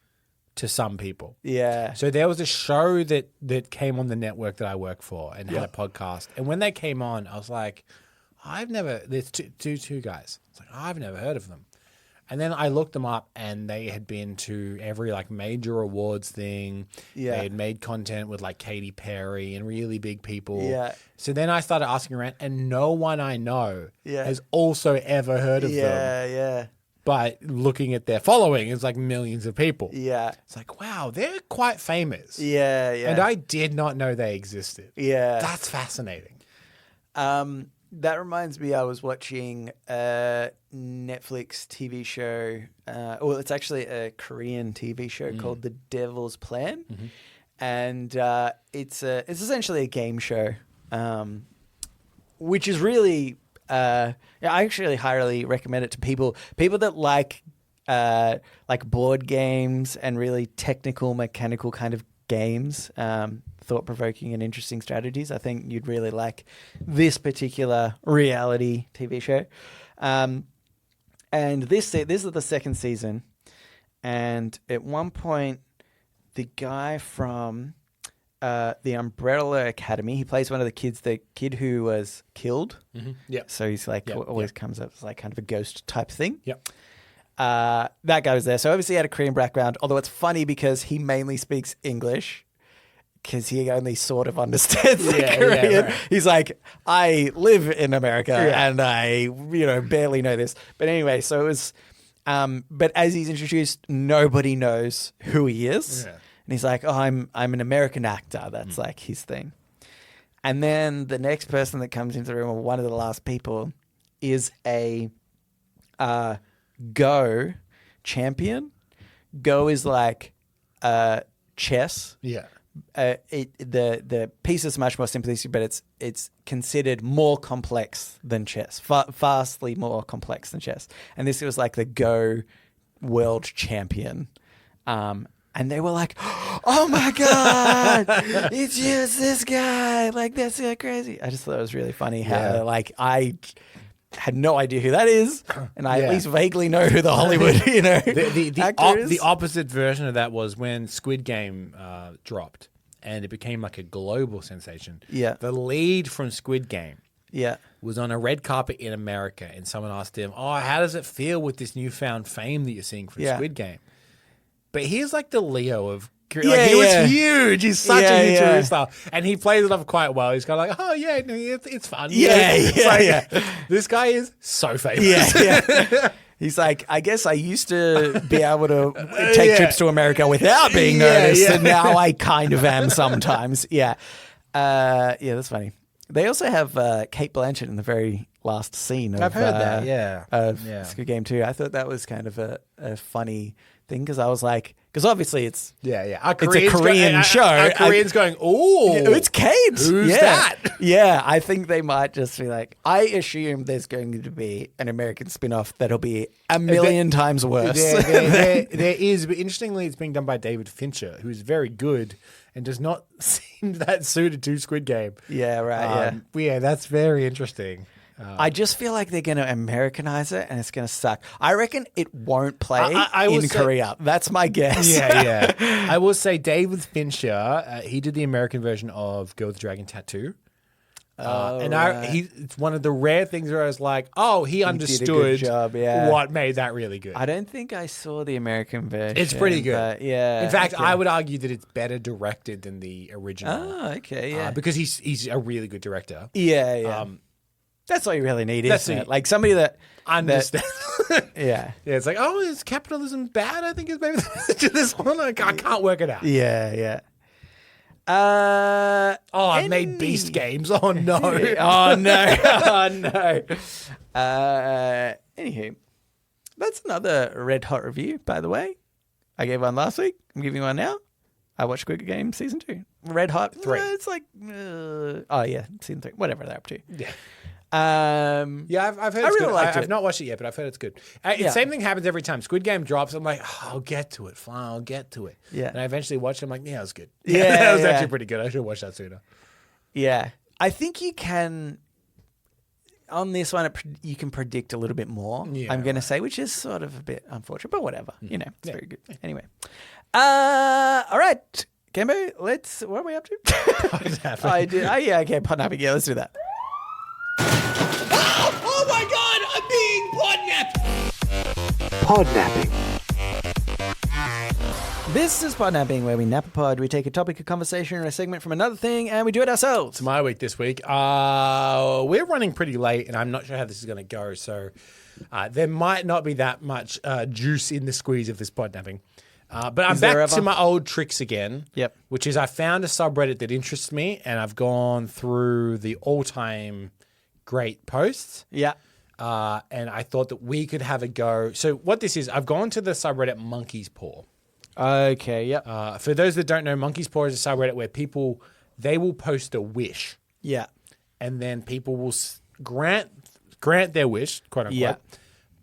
to some people. Yeah. So there was a show that came on the network that I work for and had a podcast. And when they came on, I was like, there's two guys. It's like, I've never heard of them. And then I looked them up and they had been to every like major awards thing. Yeah. They had made content with like Katy Perry and really big people. Yeah. So then I started asking around and no one I know Yeah. has also ever heard of them. Yeah. But looking at their following, it's like millions of people. Yeah. It's like, wow, they're quite famous. Yeah. And I did not know they existed. Yeah. That's fascinating. That reminds me, I was watching a Netflix TV show. Well, it's actually a Korean TV show called The Devil's Plan. And it's essentially a game show, which is really... I actually highly recommend it to people that like board games and really technical, mechanical kind of games, thought-provoking and interesting strategies. I think you'd really like this particular reality TV show. And this is the second season. And at one point, the guy from the Umbrella Academy, he plays one of the kids, the kid who was killed. Yeah. So he's like always comes up as like kind of a ghost type thing. Yep. That guy was there. So obviously he had a Korean background, although it's funny because he mainly speaks English because he only sort of understands Korean. Yeah, right. He's like, I live in America and I, barely know this. But anyway, so it was, but as he's introduced, nobody knows who he is. Yeah. And he's like, oh, I'm an American actor. That's like his thing. And then the next person that comes into the room, or one of the last people, is a Go champion. Go is like chess. Yeah. The piece is much more simplistic, but it's considered more complex than chess, vastly more complex than chess. And this was like the Go world champion. And they were like, oh my God, it's just this guy. Like, that's so crazy. I just thought it was really funny how, I had no idea who that is. And I at least vaguely know who the Hollywood, actor is. The opposite version of that was when Squid Game dropped and it became like a global sensation. Yeah. The lead from Squid Game was on a red carpet in America and someone asked him, oh, how does it feel with this newfound fame that you're seeing from Squid Game? But he's like the Leo of Korea. He was huge. He's such a huge career star. And he plays it off quite well. He's kind of like, oh, yeah, no, it's fun. This guy is so famous. Yeah. He's like, I guess I used to be able to take trips to America without being noticed, and now I kind of am sometimes. Yeah. That's funny. They also have Cate Blanchett in the very last scene of, I've heard that, of Squid Game 2. I thought that was kind of a funny thing because I was like, because obviously it's a Korean show. Our Koreans going, oh, it's Cate. Who's that? Yeah, I think they might just be like, I assume there's going to be an American spin-off that'll be a million times worse. There is, but interestingly, it's being done by David Fincher, who's very good and does not seem that suited to Squid Game. Yeah, right. That's very interesting. I just feel like they're going to Americanize it and it's going to suck. I reckon it won't play I will in say- Korea. That's my guess. Yeah. I will say David Fincher, he did the American version of Girl with the Dragon Tattoo. It's one of the rare things where I was like, oh, he understood job, yeah. what made that really good. I don't think I saw the American version. It's pretty good. But yeah. In fact, okay. I would argue that it's better directed than the original. Oh, okay, yeah. Because he's a really good director. Yeah. That's all you really need, That's isn't it? it. Like somebody that Understand? yeah. Yeah, it's like, oh, is capitalism bad? I think is maybe to this one. I can't work it out. Yeah. I've made Beast games. Oh no. Oh no. Oh no. Anywho, that's another red hot review, by the way. I gave one last week. I'm giving one now. I watched Squid Game season 2. Red hot 3. It's like, season 3. Whatever they're up to. Yeah. I I've heard it's really good. liked it. I've not watched it yet, but I've heard it's good. Same thing happens every time. Squid Game drops. I'm like, I'll get to it. Fine, I'll get to it. Yeah. And I eventually watch it. I'm like, yeah, it was good. Yeah, that was yeah. actually pretty good. I should have watched that sooner. Yeah. I think you can, on this one, you can predict a little bit more, Yeah, I'm going to say, which is sort of a bit unfortunate, but whatever. You know, it's Yeah. very good. Anyway. All right. Gambo, what are we up to? Okay, Podnapping. Yeah, let's do that. Oh my God, I'm being podnapped. Podnapping. This is Podnapping, where we nap a pod. We take a topic, a conversation, or a segment from another thing, and we do it ourselves. It's my week this week. We're running pretty late, and I'm not sure how this is going to go. So there might not be that much juice in the squeeze of this podnapping. But I'm back to my old tricks again. Yep. Which is I found a subreddit that interests me, and I've gone through the all-time great posts. Yeah. And I thought that we could have a go. So what this is, I've gone to the subreddit Monkey's Paw. Okay, yep. For those that don't know, Monkey's Paw is a subreddit where they will post a wish, Yeah. and then people will grant their wish, quote unquote. Yeah.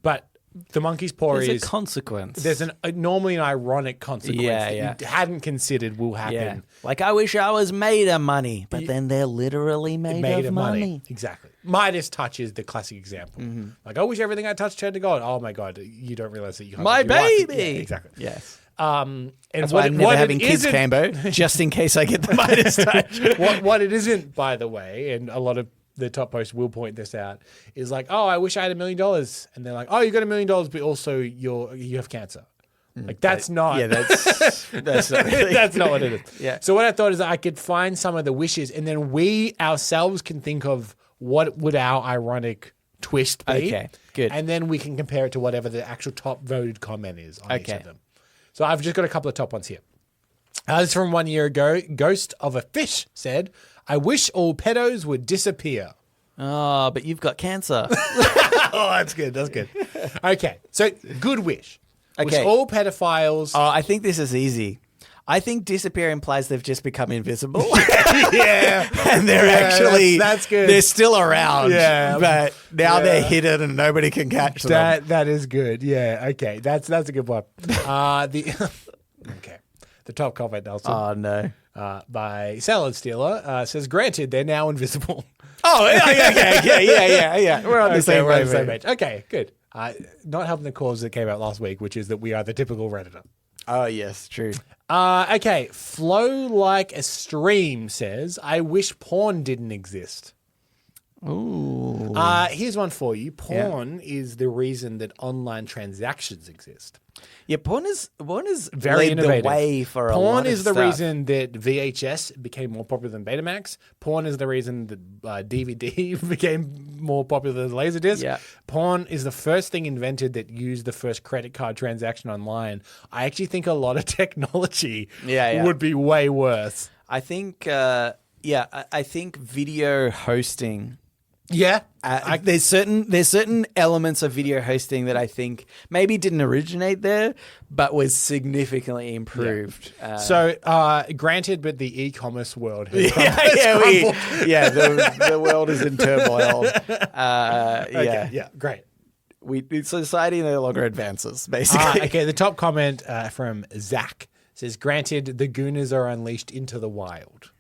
But the Monkey's Paw There's is a consequence. there's normally an ironic consequence that you hadn't considered will happen. Yeah. Like, I wish I was made of money, but then they're literally made of money. Exactly. Midas touch is the classic example. Like, I wish everything I touched turned to gold. Oh my God, you don't realize that you can't. My touch your wife. baby! Yeah, exactly. Yes. And That's why I'm never having kids, Cambo, just in case I get the Midas touch. what it isn't, by the way, and a lot of the top posts will point this out, is like, oh, I wish I had $1 million. And they're like, oh, you got $1 million, but also you have cancer. Like, that's not. Yeah, that's not really. That's not what it is. Yeah. So what I thought is that I could find some of the wishes, and then we ourselves can think of what would our ironic twist be. Okay, good. And then we can compare it to whatever the actual top voted comment is on each Okay. of them. So I've just got a couple of top ones here. This is from 1 year ago. Ghost of a Fish said, I wish all pedos would disappear. Oh, but you've got cancer. Oh, that's good. That's good. Okay. So good wish. Wish Okay. all pedophiles. Oh, I think this is easy. I think disappear implies they've just become invisible. Yeah. And they're actually that's good. They're still around. Yeah. But now Yeah. they're hidden and nobody can catch them. That is good. Yeah. Okay. That's a good one. Okay. The top comment, Nelson, Oh no. by Salad Stealer, says, granted, they're now invisible. Oh, yeah. We're on the same we're on the same page. page. Okay, good. Not helping the cause that came out last week, which is that we are the typical Redditor. Oh, yes, true. Okay, Flow Like a Stream says, I wish porn didn't exist. Ooh. Here's one for you. Porn is the reason that online transactions exist. Yeah, porn is Very led innovative. the way for a Porn lot of is the stuff. reason that VHS became more popular than Betamax. Porn is the reason that DVD became more popular than Laserdisc. Yeah. Porn is the first thing invented that used the first credit card transaction online. I actually think a lot of technology would be way worse. I think, I think video hosting. Yeah. There's certain elements of video hosting that I think maybe didn't originate there, but was significantly improved. Granted, but the e-commerce world has the world is in turmoil. Okay, great. Society no longer advances, basically. Okay, the top comment from Zach says, granted, the Gooners are unleashed into the wild.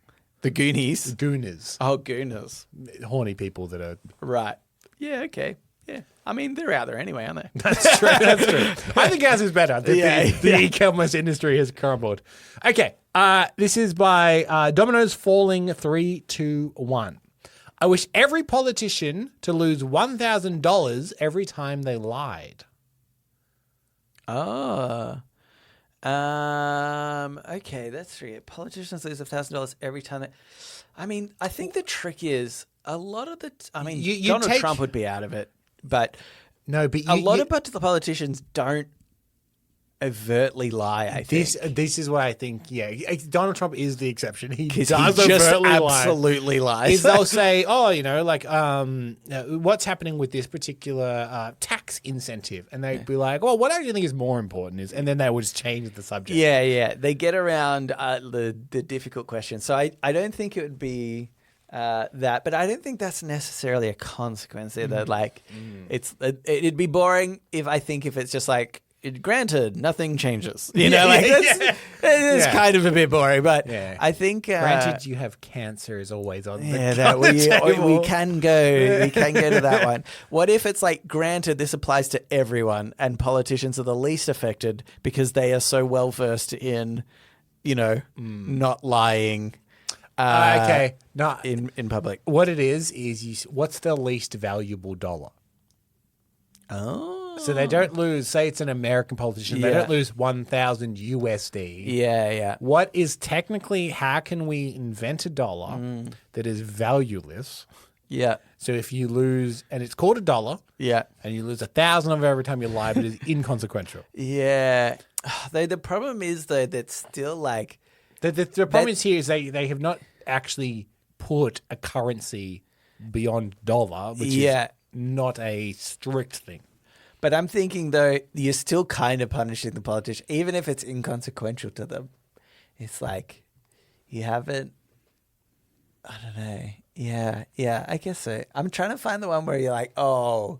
The Goonies. Gooners. Oh, Gooners. Horny people that are Right. Yeah, okay. Yeah. I mean, they're out there anyway, aren't they? That's true. That's true. I think ours is better. The e-commerce industry has crumbled. Okay. This is by Domino's Falling 3, 2, 1. I wish every politician to lose $1,000 every time they lied. Oh. Okay, that's true. Politicians lose $1,000 every time. I mean, I think the trick is a lot of the. Donald Trump would be out of it, but a lot of politicians don't overtly lie. I think this is why I think Donald Trump is the exception. He does just overtly absolutely lies. They'll say, what's happening with this particular tax incentive, and they'd be like, well, what I think is more important and then they would just change the subject. Yeah, they get around the difficult questions. So I don't think it would be that, but I don't think that's necessarily a consequence either. It'd be boring if it's just like, granted, nothing changes. It's kind of a bit boring, but I think granted, you have cancer is always on. We can go. We can go to that one. What if it's like, granted, this applies to everyone, and politicians are the least affected because they are so well versed in, not lying. In public. What it is what's the least valuable dollar? Oh. So they don't lose, say it's an American politician, they don't lose 1,000 USD. Yeah. What is technically, how can we invent a dollar that is valueless? Yeah. So if you lose, and it's called a dollar, and you lose 1,000 of it every time you lie, but it's inconsequential. Yeah. The problem is, though, that still like... The problem is here is they have not actually put a currency beyond dollar, which is not a strict thing. But I'm thinking, though, you're still kind of punishing the politician, even if it's inconsequential to them. It's like, you haven't, I don't know. Yeah, I guess so. I'm trying to find the one where you're like, oh,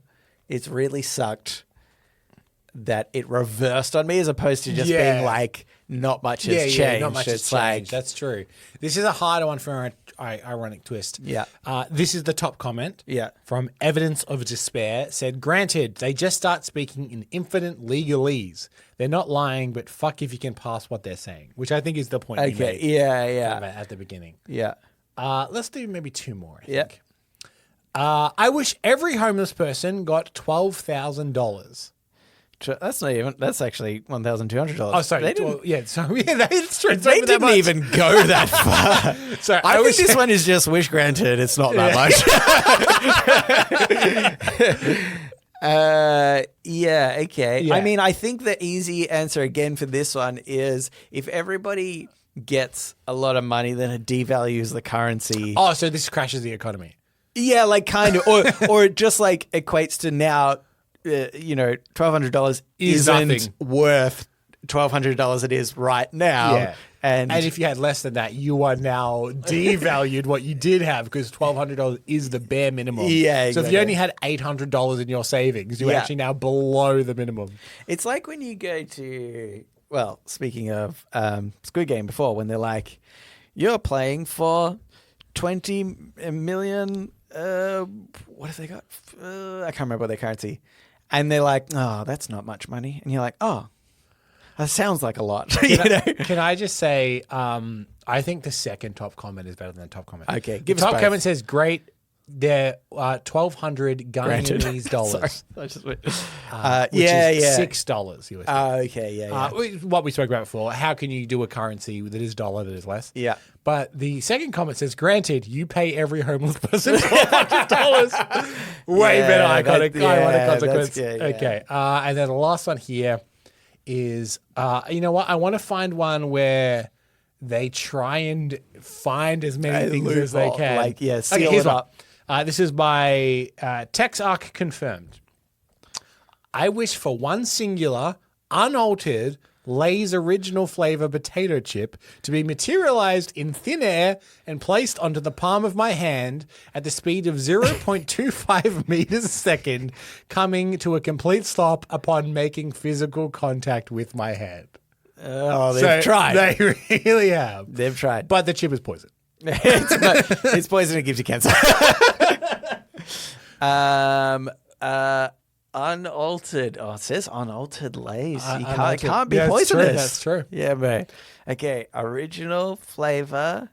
it's really sucked that it reversed on me, as opposed to just being like, not much has changed. Not much has changed. That's true. This is a harder one for an ironic twist. Yeah. This is the top comment. Yeah. From Evidence of Despair. Said, granted, they just start speaking in infinite legalese. They're not lying, but fuck if you can pass what they're saying. Which I think is the point you made. Yeah. At the beginning. Yeah. Let's do maybe two more, I think. I wish every homeless person got $12,000. That's not even. That's actually $1,200. Oh, sorry. That's true. They didn't even go that far. So I think this one is just wish granted. It's not that much. Okay. Yeah. I mean, I think the easy answer again for this one is, if everybody gets a lot of money, then it devalues the currency. Oh, so this crashes the economy. Yeah, like kind of, or it just like equates to now. $1,200 isn't worth $1,200 it is right now. Yeah. And if you had less than that, you are now devalued what you did have, because $1,200 is the bare minimum. Yeah, exactly. So if you only had $800 in your savings, you're actually now below the minimum. It's like when you go to, well, speaking of Squid Game before, when they're like, you're playing for 20 million, what have they got? I can't remember their currency. And they're like, oh, that's not much money. And you're like, oh, that sounds like a lot. Can I just say, I think the second top comment is better than the top comment. Okay, the top comment says, great, they're 1,200 Guyanese dollars. Which is $6 US. Okay, what we spoke about before, how can you do a currency that is dollar that is less? Yeah. But the second comment says, granted, you pay every homeless person $1,200. Way better ironic consequence. Okay. And then the last one here is, you know what? I want to find one where they try and find as many things as they can. Seal it up. This is by TexArc Confirmed. I wish for one singular, unaltered, Lay's original flavor potato chip to be materialized in thin air and placed onto the palm of my hand at the speed of 0.25 meters a second, coming to a complete stop upon making physical contact with my hand. Oh, they've tried. They really have. They've tried. But the chip is poison. It's poison. It gives you cancer. Unaltered. Oh, it says unaltered Lay's. It Unaltered. can't be Yeah, it's true, poisonous. that's true. Yeah, mate. Okay, original flavor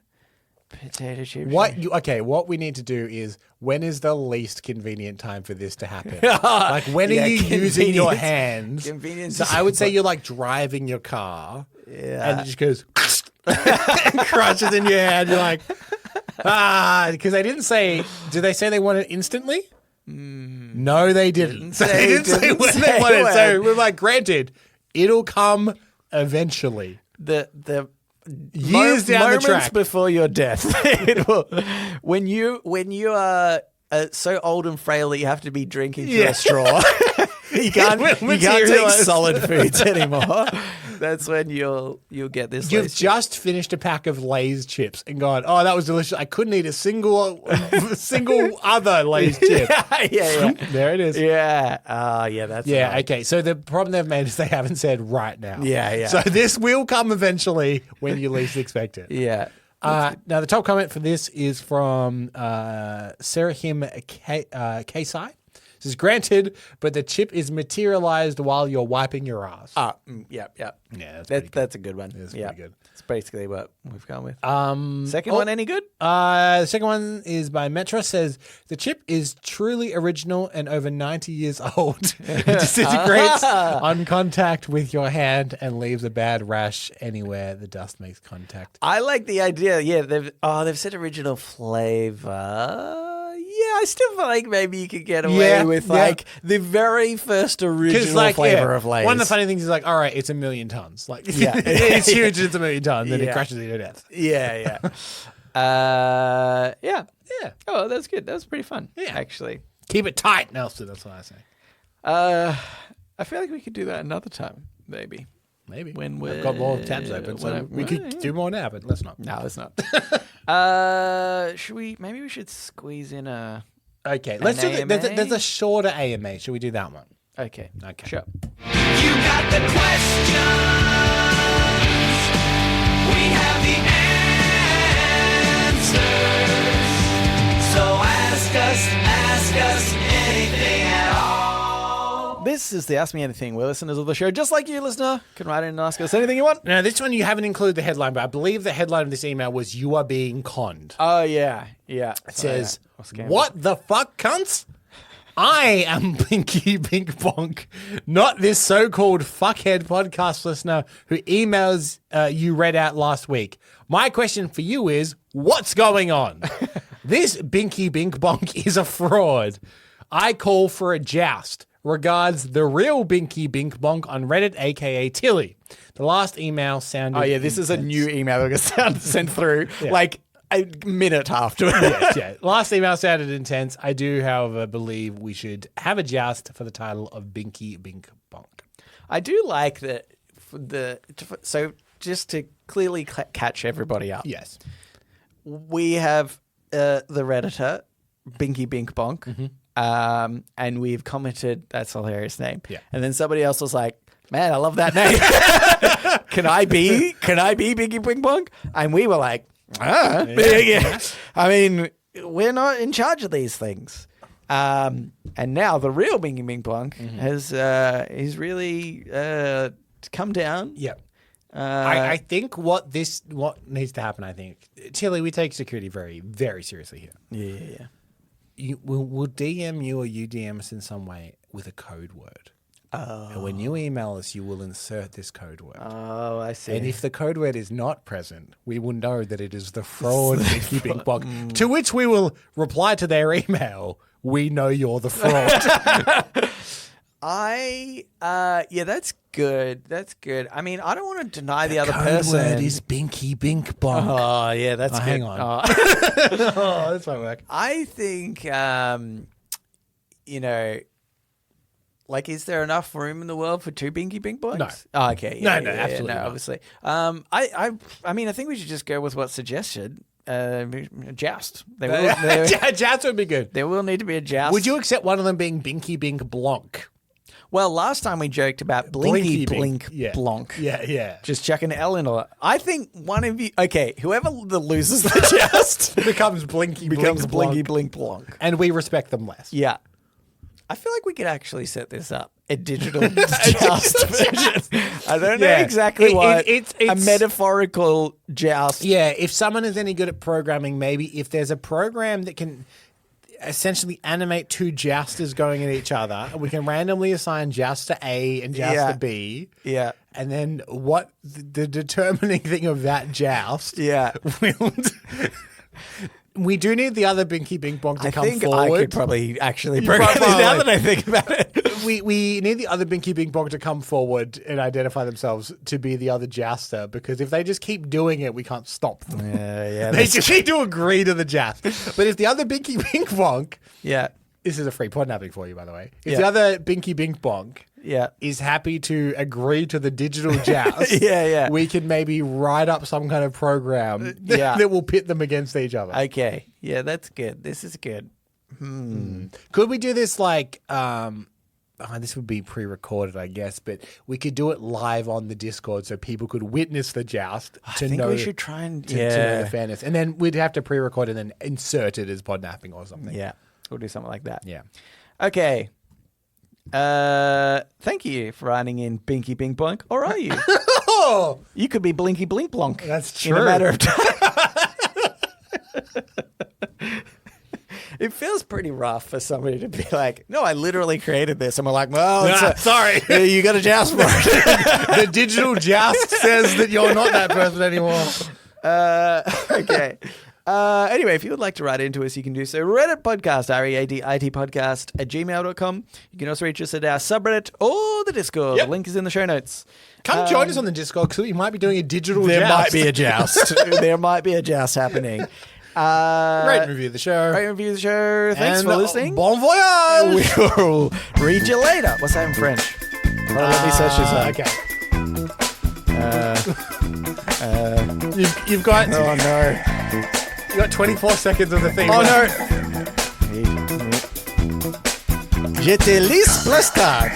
potato chip. What we need to do is, when is the least convenient time for this to happen? Like, when Yeah, are you using your convenience. hands? Convenience So is I would say important. you're like driving your car, Yeah. and it just goes and crushes in your hand. You're like, because they didn't say. Did they say they want it instantly? No, they didn't. They didn't say when they want it. So we're like, granted, it'll come eventually. The Years down the moments track. before your death. It will, when you are so old and frail that you have to be drinking through a straw. You can't take Materialise. solid foods anymore. That's when you'll get this. You've Lay's chip. just finished a pack of Lay's chips and gone, oh, that was delicious. I couldn't eat a single other Lay's chip. yeah. There it is. Yeah. That's Yeah, right. okay. So the problem they've made is they haven't said right now. Yeah. So this will come eventually when you least expect it. Yeah. Now, the top comment for this is from Serahim Kasai. This is granted, but the chip is materialized while you're wiping your ass. Yep. Yeah, that's pretty good. That's a good one. That's yeah. pretty good. It's basically what we've gone with. Second one, any good? The second one is by Metra. Says the chip is truly original and over 90 years old. It disintegrates on contact with your hand and leaves a bad rash anywhere the dust makes contact. I like the idea. Yeah, they've said original flavor. Yeah, I still feel like maybe you could get away with like the very first original flavor of Lay's. One of the funny things is like, all right, it's 1 million tons. Like, Yeah. it's huge. It's 1 million tons. Then it Yeah. crashes you to death. Yeah. Yeah. Oh, that's good. That was pretty fun. Yeah. Actually. Keep it tight, Nelson. That's what I say. I feel like we could do that another time, maybe. Maybe When I've got more tabs open, so we could do more now, but let's not. No, it's not. Should we? Maybe we should squeeze in a. Okay, let's do AMA? there's a shorter AMA. Should we do that one? Okay. Okay. Sure. You got the questions. We have the answers. So ask us anything at all. This is the Ask Me Anything, where listeners of the show, just like you, listener, can write in and ask us anything you want. Now, this one you haven't included the headline, but I believe the headline of this email was "You are being conned." Oh yeah. It says, Scammed. "What the fuck, cunts? I am Binky Bink Bonk, not this so-called fuckhead podcast listener who emails you read out last week. My question for you is, what's going on? This Binky Bink Bonk is a fraud. I call for a joust. Regards, the real Binky Bink Bonk on Reddit, aka Tilly." The last email sounded... Oh yeah, this is a new email that got sent through like a minute afterwards. Yes, yeah. Last email sounded intense. I do, however, believe we should have a joust for the title of Binky Bink Bonk. I do like that. So just to clearly catch everybody up, Yes. we have the Redditor, Binky Bink Bonk, and we've commented, that's a hilarious name. Yeah. And then somebody else was like, man, I love that name. Can I be Binky Bink Bonk? And we were like, yeah. I mean, we're not in charge of these things. And now the real Binky Bink Bonk has he's really come down. Yeah. I think what needs to happen, I think, Tilly, we take security very, very seriously here. Yeah. We'll DM you or you DM us in some way with a code word. Oh. And when you email us, you will insert this code word. Oh, I see. And if the code word is not present, we will know that it is the fraud Binky Bink Bonk. To which we will reply to their email, "We know you're the fraud." Yeah, that's good. That's good. I mean, I don't want to deny the other code person. word is Binky Bink Bonk. Oh, yeah, that's good. hang on. Oh. That's my work. I think, like, is there enough room in the world for 2 Binky Bink Bonks? No. Oh, okay. No, absolutely not. Obviously. I mean, I think we should just go with what's suggested. Joust. Joust would be good. There will need to be a joust. Would you accept one of them being Binky Bink Blanc? Well, last time we joked about Blinky Blink yeah. Blonk. Yeah. Just chucking L in all. I think one of you. Okay, whoever loses the joust becomes Blinky becomes Blinky Blink. Blink Blonk. And we respect them less. Yeah. I feel like we could actually set this up. A digital joust version. I don't know exactly what. It's a metaphorical joust. Yeah, if someone is any good at programming, maybe if there's a program that can essentially animate two jousters going at each other, we can randomly assign jouster A and jouster B. Yeah. And then what the determining thing of that joust Yeah. will... We do need the other Binky Bink Bonk to come forward. I could probably actually program this now that I think about it. We need the other Binky Bink Bonk to come forward and identify themselves to be the other jouster, because if they just keep doing it, we can't stop them. Yeah. They just need to agree to the joust. But if the other Binky Bink Bonk, Yeah. this is a free podnapping for you, by the way. If Yeah. the other Binky Bink Bonk Yeah. is happy to agree to the digital joust, Yeah. we can maybe write up some kind of program that will pit them against each other. Okay. Yeah, that's good. This is good. Could we do this like, this would be pre-recorded, I guess, but we could do it live on the Discord so people could witness the joust I think we should try and to know the fairness. And then we'd have to pre-record and then insert it as podnapping or something. Yeah. We'll do something like that. Yeah. Okay. Thank you for writing in Binky Bink Blonk. Or are you? Oh, You could be Blinky Blink Blonk. that's In a true. matter of time. It feels pretty rough for somebody to be like, no, I literally created this. And we're like, well, sorry. you got a joust for it. The digital joust says that you're not that person anymore. Okay. Anyway, if you would like to write into us, you can do so. Reddit podcast, READIT podcast at gmail.com. You can also reach us at our subreddit or the Discord. Yep. The link is in the show notes. Come join us on the Discord because we might be doing a digital There joust. might be a joust. There might be a joust happening. Rate and review the show. Rate and review the show. Thanks And for listening. Bon voyage. We will read you later. What's that in French? Let me search this up. Okay. You've got Oh, no. you got 24 seconds of the theme. Oh, no. Je te lis plus tard.